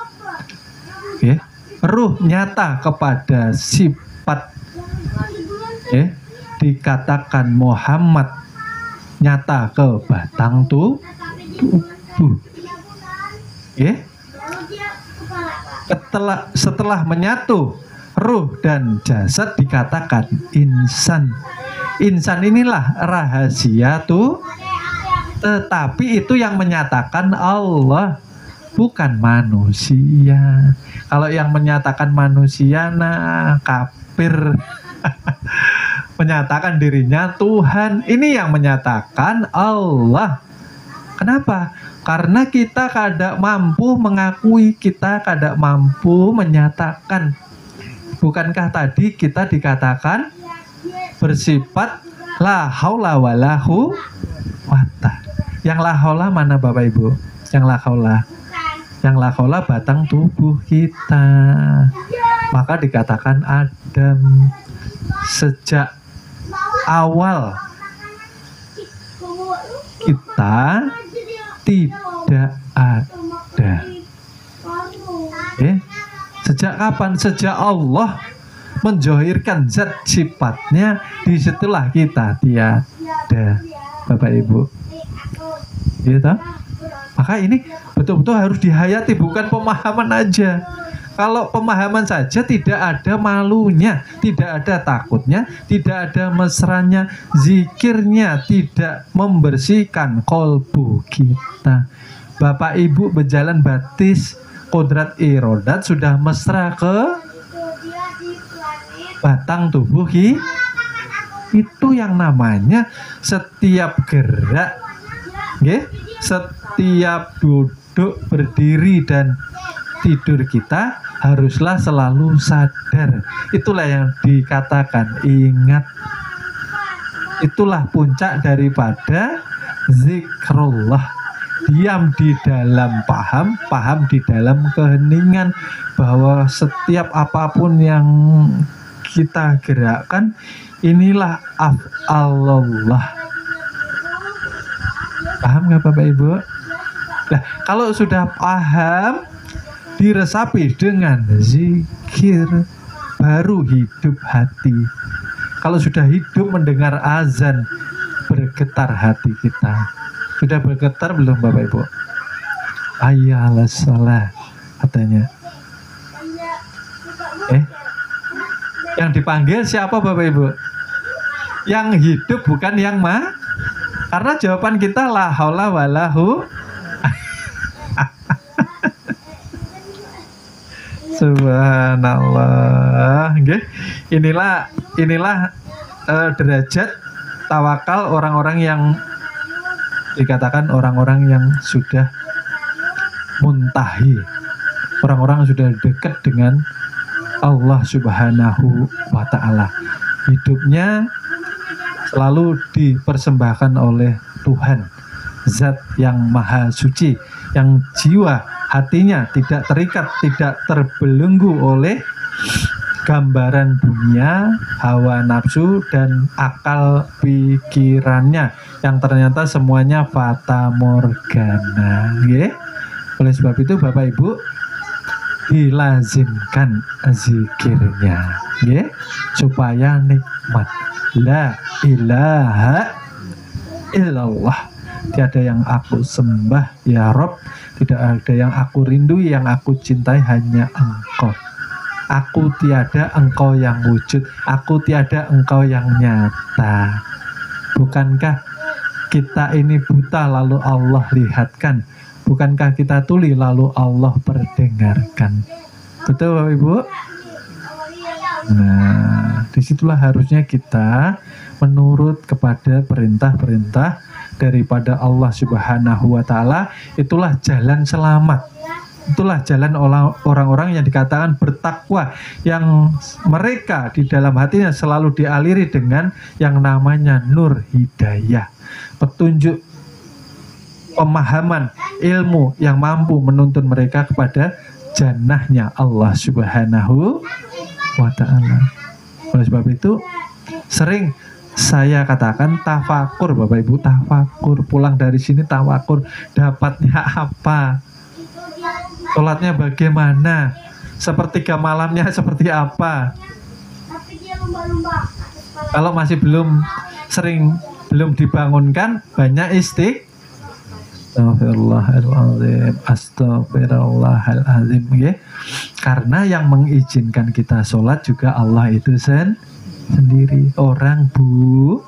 Ruh nyata kepada sifat, dikatakan Muhammad nyata ke batang tubuh. Setelah menyatu ruh dan jasad dikatakan insan. Insan inilah rahasia tuh, tetapi itu yang menyatakan Allah. bukan manusia. Kalau yang menyatakan manusia, nah kafir. Menyatakan dirinya Tuhan. Ini yang menyatakan Allah. Kenapa? Karena kita kada mampu mengakui, kita kada mampu menyatakan. Bukankah tadi kita dikatakan bersifat la haula wala quwata. Yang la haula mana Bapak Ibu? Yang la haula. Yang la haula batang tubuh kita. Maka dikatakan Adam. Sejak awal kita tidak ada. Sejak kapan? Sejak Allah menzohirkan zat sifatnya, disitulah kita tiada, Bapak Ibu. Gitu? Maka ini betul-betul harus dihayati, bukan pemahaman aja. Kalau pemahaman saja tidak ada malunya, tidak ada takutnya, tidak ada mesranya, zikirnya tidak membersihkan kolbu kita. Bapak Ibu berjalan batis kodrat irodat sudah mesra ke batang tubuh itu yang namanya setiap gerak, setiap duduk, berdiri dan tidur kita haruslah selalu sadar. Itulah yang dikatakan ingat. Itulah puncak daripada zikrullah. Diam di dalam paham, paham di dalam keheningan, bahwa setiap apapun yang kita gerakkan inilah af'alullah. Paham nggak Bapak Ibu? Nah, kalau sudah paham, diresapi dengan zikir, baru hidup hati. Kalau sudah hidup mendengar azan, bergetar hati kita. Sudah bergetar belum Bapak Ibu? Hayya 'alas shalah katanya. Yang dipanggil siapa Bapak Ibu? Yang hidup, bukan yang karena jawaban kita la haula wala Subhanallah. Inilah derajat tawakal orang-orang yang dikatakan orang-orang yang sudah muntahi, orang-orang yang sudah dekat dengan Allah Subhanahu wa ta'ala. Hidupnya selalu dipersembahkan oleh Tuhan, zat yang maha suci, yang jiwa hatinya tidak terikat, tidak terbelenggu oleh gambaran dunia, hawa nafsu, dan akal pikirannya yang ternyata semuanya fata morgana. Oleh sebab itu Bapak Ibu dilazimkan zikirnya, supaya nikmat. La ilaha illallah, tiada yang aku sembah ya Rob, tidak ada yang aku rindui, yang aku cintai hanya Engkau. Aku tiada, Engkau yang wujud. Aku tiada, Engkau yang nyata. Bukankah kita ini buta lalu Allah lihatkan? Bukankah kita tuli lalu Allah perdengarkan? Betul Bapak Ibu? Nah, disitulah harusnya kita menurut kepada perintah-perintah daripada Allah Subhanahu wa ta'ala. Itulah jalan selamat. Itulah jalan orang-orang yang dikatakan bertakwa, yang mereka di dalam hatinya selalu dialiri dengan yang namanya nur hidayah, petunjuk, pemahaman, ilmu yang mampu menuntun mereka kepada jannahnya Allah Subhanahu wa ta'ala. Oleh sebab itu sering saya katakan tafakur Bapak Ibu, tafakur. Pulang dari sini tafakur, dapatnya apa? Sholatnya bagaimana? Sepertiga malamnya seperti apa? Kalau masih belum dibangunkan, banyak Astagfirullahaladzim, astagfirullahaladzim, karena yang mengizinkan kita sholat juga Allah itu sendiri. Orang Bu,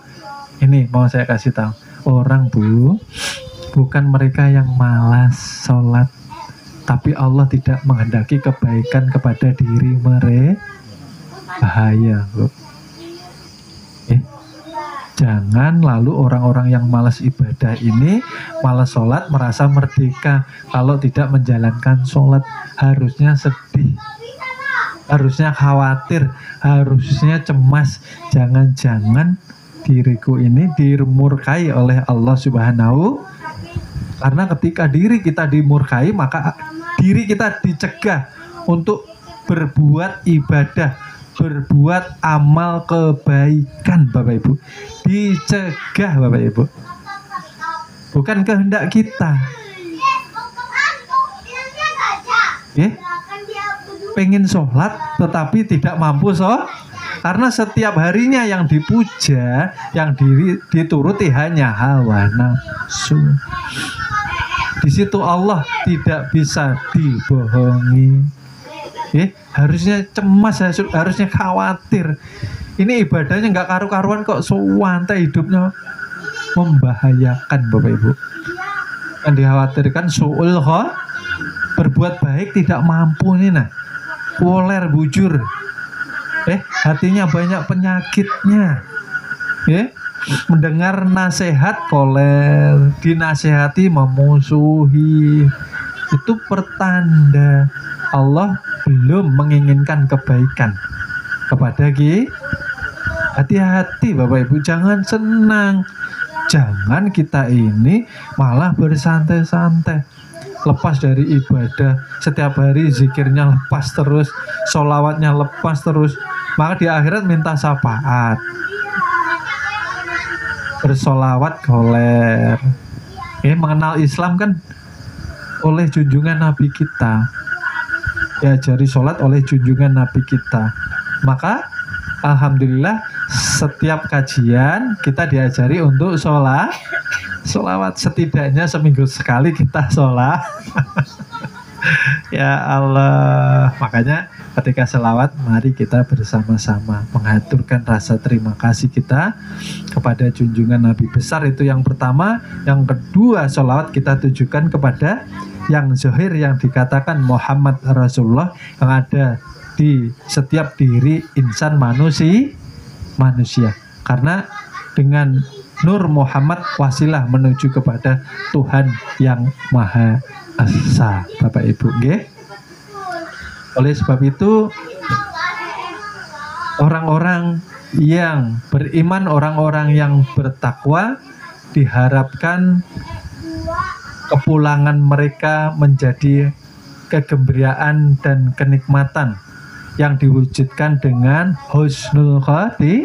ini mau saya kasih tahu, orang Bu, bukan mereka yang malas sholat, tapi Allah tidak menghendaki kebaikan kepada diri mereka. Bahaya, Bu. Jangan lalu orang-orang yang malas ibadah ini, malas sholat, merasa merdeka kalau tidak menjalankan sholat. Harusnya sedih, harusnya khawatir, harusnya cemas. Jangan-jangan diriku ini dimurkai oleh Allah Subhanahu. Karena ketika diri kita dimurkai, maka diri kita dicegah untuk berbuat ibadah, berbuat amal kebaikan, Bapak Ibu. Dicegah, Bapak Ibu. Bukan kehendak kita. Pengen sholat tetapi tidak mampu karena setiap harinya yang dipuja, yang dituruti hanya hawa nafsu. Di situ Allah tidak bisa dibohongi. Harusnya cemas, harusnya khawatir. Ini ibadahnya nggak karu-karuan kok, suwante hidupnya membahayakan, Bapak Ibu. Yang dikhawatirkan su'ul berbuat baik tidak mampu nih, nah, koler bujur, hatinya banyak penyakitnya, mendengar nasihat koler, dinasehati memusuhi. Itu pertanda Allah belum menginginkan kebaikan kepada kita. Hati-hati, Bapak Ibu, jangan senang, jangan kita ini malah bersantai-santai, lepas dari ibadah. Setiap hari zikirnya lepas terus, sholawatnya lepas terus, maka di akhirat minta syafaat, bersolawat koler. Mengenal Islam kan oleh junjungan Nabi kita, diajari sholat oleh junjungan Nabi kita. Maka alhamdulillah setiap kajian kita diajari untuk sholawat, setidaknya seminggu sekali kita sholat. Ya Allah, makanya ketika sholawat mari kita bersama-sama mengaturkan rasa terima kasih kita kepada junjungan Nabi besar. Itu yang pertama. Yang kedua, sholawat kita tujukan kepada yang zahir, yang dikatakan Muhammad Rasulullah, yang ada di setiap diri insan manusia. Karena dengan Nur Muhammad wasilah menuju kepada Tuhan yang Maha Esa, Bapak Ibu. Oleh sebab itu, orang-orang yang beriman, orang-orang yang bertakwa, diharapkan kepulangan mereka menjadi kegembiraan dan kenikmatan yang diwujudkan dengan husnul khotimah.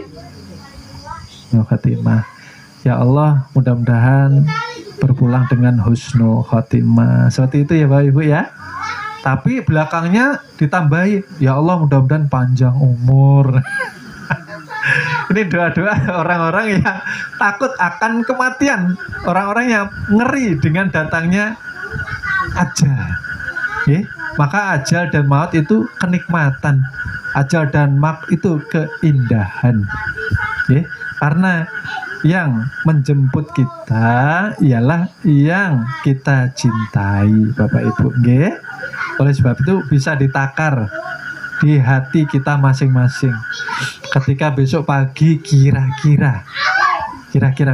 Ya Allah, mudah-mudahan berpulang dengan husnul khotimah. Seperti itu ya Bapak Ibu ya. Tapi belakangnya ditambahi, ya Allah mudah-mudahan panjang umur. Ini doa-doa orang-orang yang takut akan kematian, orang-orang yang ngeri dengan datangnya ajal. Maka ajal dan maut itu kenikmatan, ajal dan maut itu keindahan. Karena yang menjemput kita ialah yang kita cintai, Bapak Ibu. Oleh sebab itu bisa ditakar di hati kita masing-masing. Ketika besok pagi kira-kira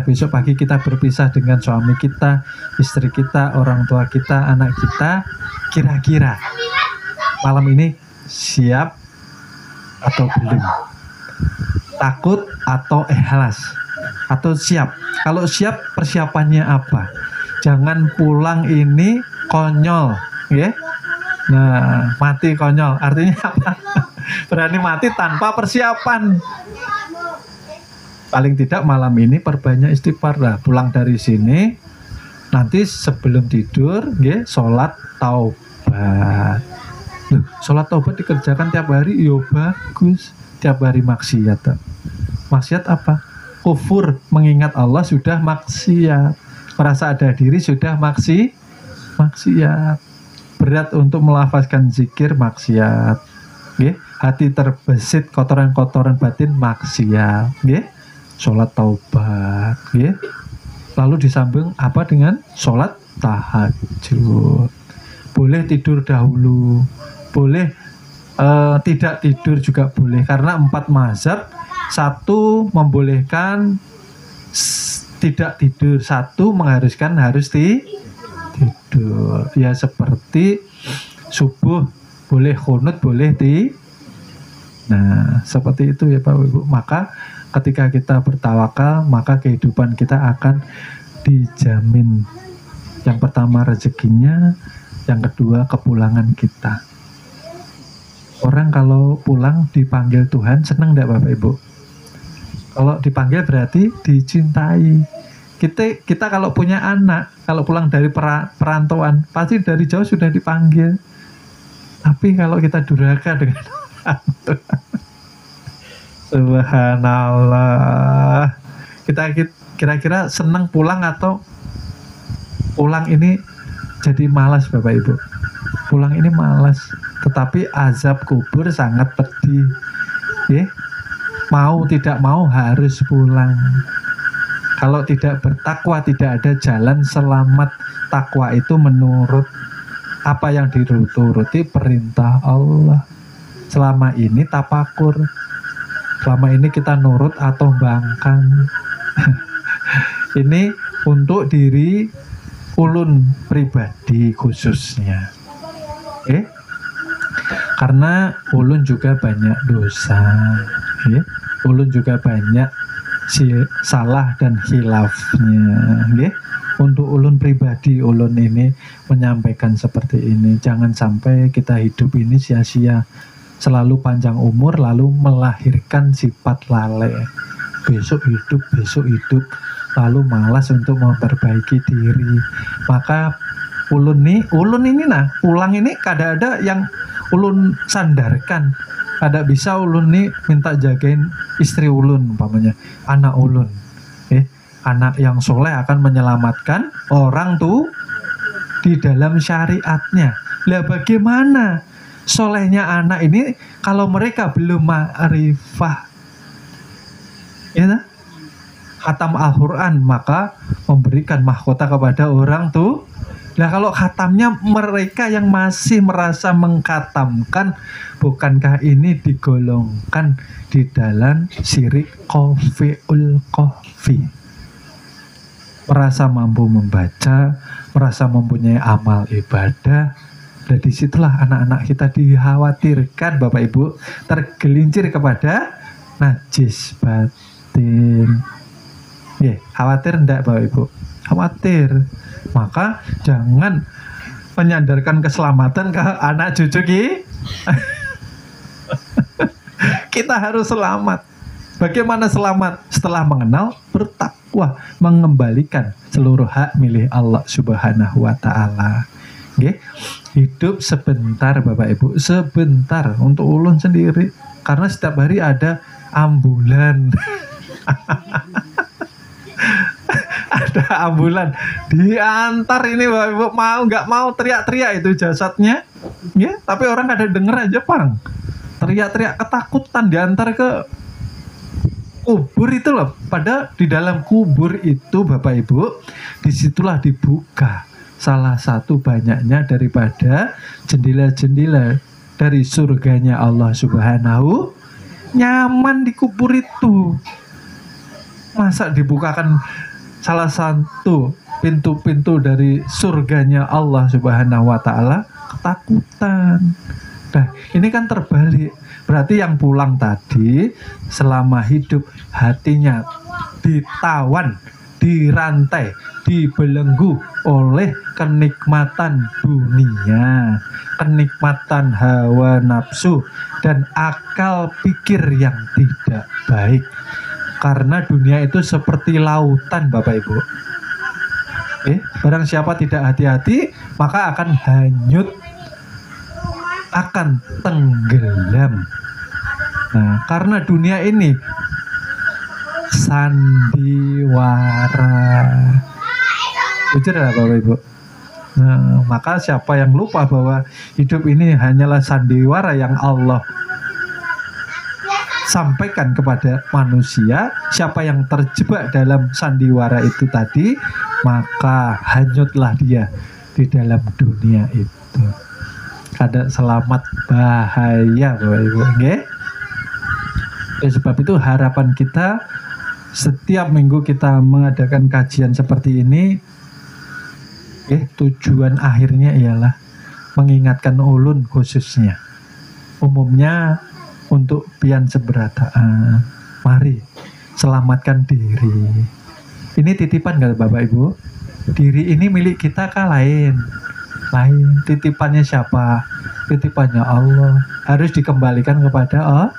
besok pagi kita berpisah dengan suami kita, istri kita, orang tua kita, anak kita, kira-kira malam ini siap atau belum? Takut atau ikhlas? Atau siap? Kalau siap, persiapannya apa? Jangan pulang ini konyol, Nah, mati konyol artinya apa? Berani mati tanpa persiapan. Paling tidak malam ini perbanyak istighfar lah. Pulang dari sini, nanti sebelum tidur, sholat taubat. Sholat taubat dikerjakan tiap hari, yo bagus. Tiap hari maksiat. Maksiat apa? Kufur, mengingat Allah sudah maksiat. Merasa ada diri sudah maksiat. Berat untuk melafazkan zikir, maksiat. Hati terbesit kotoran-kotoran batin, maksiat. Sholat taubat. Lalu disambung apa dengan sholat tahajud. boleh tidur dahulu, boleh tidak tidur juga boleh, karena 4 mazhab, 1 membolehkan tidak tidur, 1 mengharuskan harus tidur. Ya seperti subuh boleh qunut, boleh Nah, seperti itu ya Bapak Ibu. Maka ketika kita bertawakal, maka kehidupan kita akan dijamin. Yang pertama rezekinya, yang kedua kepulangan kita. Orang kalau pulang dipanggil Tuhan, senang enggak Bapak Ibu? Kalau dipanggil berarti dicintai. Kita kalau punya anak, kalau pulang dari perantauan, pasti dari jauh sudah dipanggil. Tapi kalau kita durhaka dengan orang tua, subhanallah, kita kira-kira senang pulang atau pulang ini jadi malas Bapak Ibu? Pulang ini malas, tetapi azab kubur sangat pedih. Mau tidak mau harus pulang. Kalau tidak bertakwa, tidak ada jalan selamat. Takwa itu menurut apa yang dituruti perintah Allah. Selama ini tapakur, selama ini kita nurut atau bangkang. Ini untuk diri ulun pribadi khususnya. Karena ulun juga banyak dosa, ulun juga banyak salah dan khilafnya. Untuk ulun pribadi, ulun ini menyampaikan seperti ini. Jangan sampai kita hidup ini sia-sia, selalu panjang umur lalu melahirkan sifat lalai. Besok hidup, lalu malas untuk memperbaiki diri. Maka ulun ini pulang ini kadang ada yang ulun sandarkan. Ada bisa ulun nih minta jagain istri ulun, umpamanya anak ulun. Anak yang soleh akan menyelamatkan orang tuh di dalam syariatnya. Lah bagaimana solehnya anak ini kalau mereka belum ma'rifah? Khatam Al-Quran, maka memberikan mahkota kepada orang tuh. Nah kalau khatamnya mereka yang masih merasa mengkhatamkan, bukankah ini digolongkan di dalam syirik qafiul qafi? Merasa mampu membaca, merasa mempunyai amal ibadah. Dan disitulah anak-anak kita dikhawatirkan Bapak Ibu tergelincir kepada najis batin. Khawatir enggak Bapak Ibu? Khawatir. Maka jangan menyandarkan keselamatan ke anak cucu kita harus selamat. Bagaimana selamat? Setelah mengenal, bertakwa, mengembalikan seluruh hak milik Allah Subhanahu wa Ta'ala. Hidup sebentar Bapak Ibu, sebentar untuk ulun sendiri, karena setiap hari ada ambulan. Ada ambulan diantar ini Bapak Ibu, mau nggak mau teriak-teriak itu jasadnya, tapi orang ada denger aja Pang, teriak-teriak ketakutan diantar ke kubur itu loh. Pada di dalam kubur itu Bapak Ibu, disitulah dibuka salah satu banyaknya daripada jendela-jendela dari surganya Allah Subhanahu. Nyaman di kubur itu. Masa dibukakan salah satu pintu-pintu dari surganya Allah Subhanahu wa Ta'ala, ketakutan. Nah, ini kan terbalik. Berarti yang pulang tadi selama hidup hatinya ditawan, dirantai, dibelenggu oleh kenikmatan dunia, kenikmatan hawa nafsu dan akal pikir yang tidak baik. Karena dunia itu seperti lautan Bapak Ibu. Barang siapa tidak hati-hati, maka akan hanyut, akan tenggelam. Nah, karena dunia ini sandiwara. Jujur ya Bapak Ibu. Nah, maka siapa yang lupa bahwa hidup ini hanyalah sandiwara yang Allah sampaikan kepada manusia, siapa yang terjebak dalam sandiwara itu tadi, maka hanyutlah dia di dalam dunia itu. Tuh. Kada selamat bahaya Bapak Ibu, nggih. Sebab itu harapan kita setiap minggu kita mengadakan kajian seperti ini, tujuan akhirnya ialah mengingatkan ulun khususnya. Umumnya untuk pian seberataan. Mari selamatkan diri. Ini titipan nggak Bapak Ibu? Diri ini milik kita kah lain? Lain. Titipannya siapa? Titipannya Allah. Harus dikembalikan kepada Allah.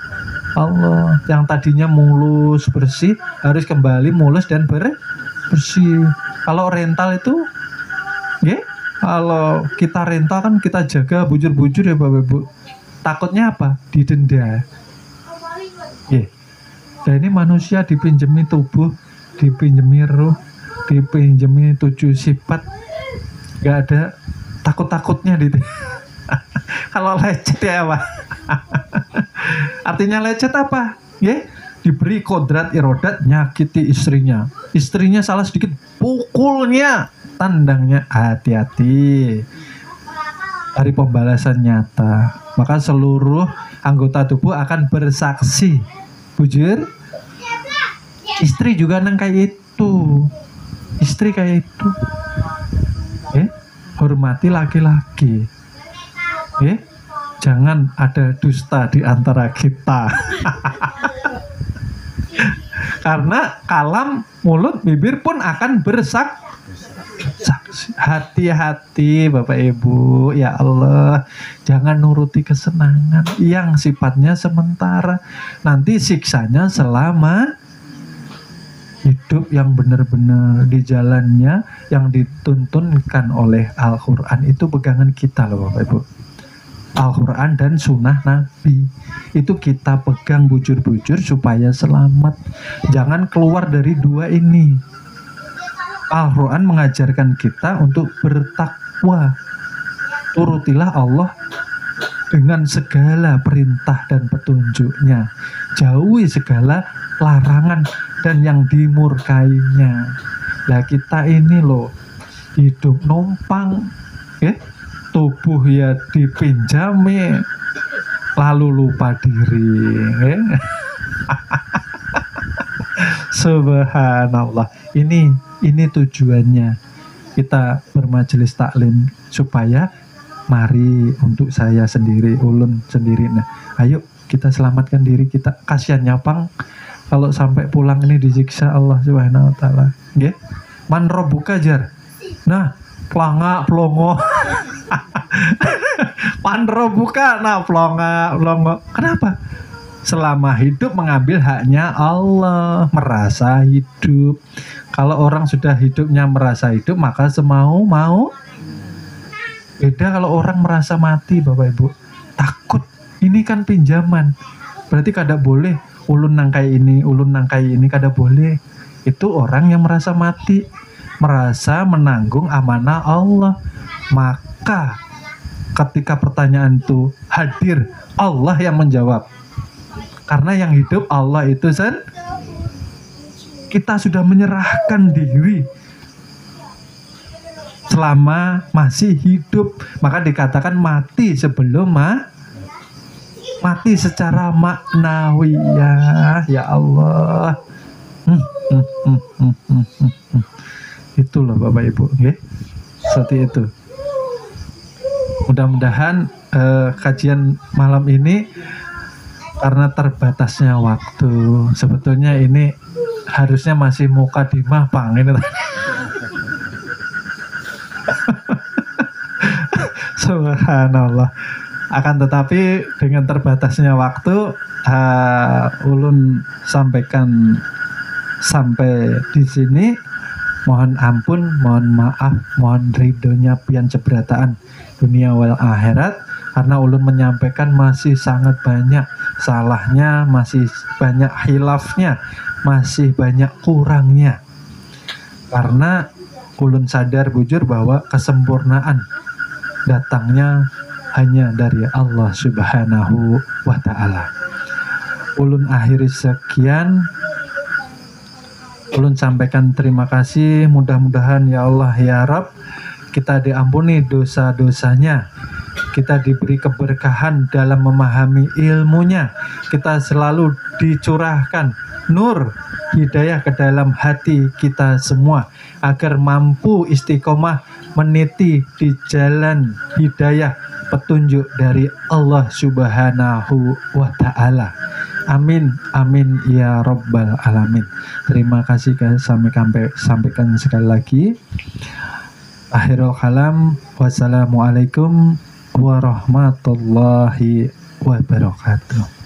Yang tadinya mulus bersih harus kembali mulus dan bersih. Kalau rental itu, kalau kita rental kan kita jaga bujur-bujur ya Bapak Ibu. Takutnya apa? Didenda. Dan ini manusia dipinjemi tubuh, dipinjemi ruh, dipinjemi 7 sifat. Gak ada takut-takutnya gitu. Kalau lecet ya apa? Artinya lecet apa? Diberi kodrat irodat nyakiti istrinya. Istrinya salah sedikit, pukulnya, tandangnya. Hati-hati. Hari pembalasan nyata. Maka seluruh anggota tubuh akan bersaksi. Bujur. Istri juga nang kayak itu. Istri kayak itu. Hormati laki-laki. Jangan ada dusta di antara kita. Karena kalam, mulut, bibir pun akan bersaksi. Hati-hati Bapak Ibu, ya Allah, jangan nuruti kesenangan yang sifatnya sementara. Nanti siksanya selama hidup yang benar-benar di jalannya yang dituntunkan oleh Al-Quran. Itu pegangan kita loh Bapak Ibu. Al-Quran dan sunnah Nabi itu kita pegang bujur-bujur supaya selamat. Jangan keluar dari dua ini. Al-Quran mengajarkan kita untuk bertakwa. Turutilah Allah dengan segala perintah dan petunjuknya. Jauhi segala larangan dan yang dimurkainya. Lah kita ini loh hidup numpang, tubuh ya dipinjami, lalu lupa diri. Subhanallah. Ini tujuannya kita bermajelis taklim supaya mari untuk saya sendiri, ulun sendiri. Nah, ayo kita selamatkan diri kita. Kasihan nyapang kalau sampai pulang ini disiksa Allah Subhanahu wa taala. Nggih. Man rabbuka jar. Nah, plongo. Man rabbuka nah plongo. Kenapa? Selama hidup mengambil haknya Allah, merasa hidup. Kalau orang sudah hidupnya merasa hidup, maka semau-mau. Beda kalau orang merasa mati, Bapak Ibu. Takut. Ini kan pinjaman. Berarti kada boleh ulun nangkai ini kada boleh. Itu orang yang merasa mati, merasa menanggung amanah Allah. Maka ketika pertanyaan itu hadir, Allah yang menjawab. Karena yang hidup Allah itu kita sudah menyerahkan diri selama masih hidup, maka dikatakan mati sebelum mati secara maknawiyah. Ya Allah. Itulah Bapak Ibu, seperti itu. Mudah-mudahan kajian malam ini, karena terbatasnya waktu, sebetulnya ini harusnya masih mukadimah Pang ini. Subhanallah. Akan tetapi dengan terbatasnya waktu, ulun sampaikan sampai di sini. Mohon ampun, mohon maaf, mohon ridhonya pian cebrataan dunia wal akhirat, karena ulun menyampaikan masih sangat banyak salahnya, masih banyak khilafnya, masih banyak kurangnya. Karena ulun sadar bujur bahwa kesempurnaan datangnya hanya dari Allah Subhanahu wa ta'ala. Ulun akhiri sekian. Ulun sampaikan terima kasih. Mudah-mudahan ya Allah ya Rabb, kita diampuni dosa-dosanya, kita diberi keberkahan dalam memahami ilmunya, kita selalu dicurahkan nur hidayah ke dalam hati kita semua, agar mampu istiqomah meniti di jalan hidayah petunjuk dari Allah Subhanahu wa Ta'ala. Amin, amin ya Rabbal Alamin. Terima kasih guys, sampaikan sekali lagi. Akhirul kalam, wassalamualaikum warahmatullahi wabarakatuh.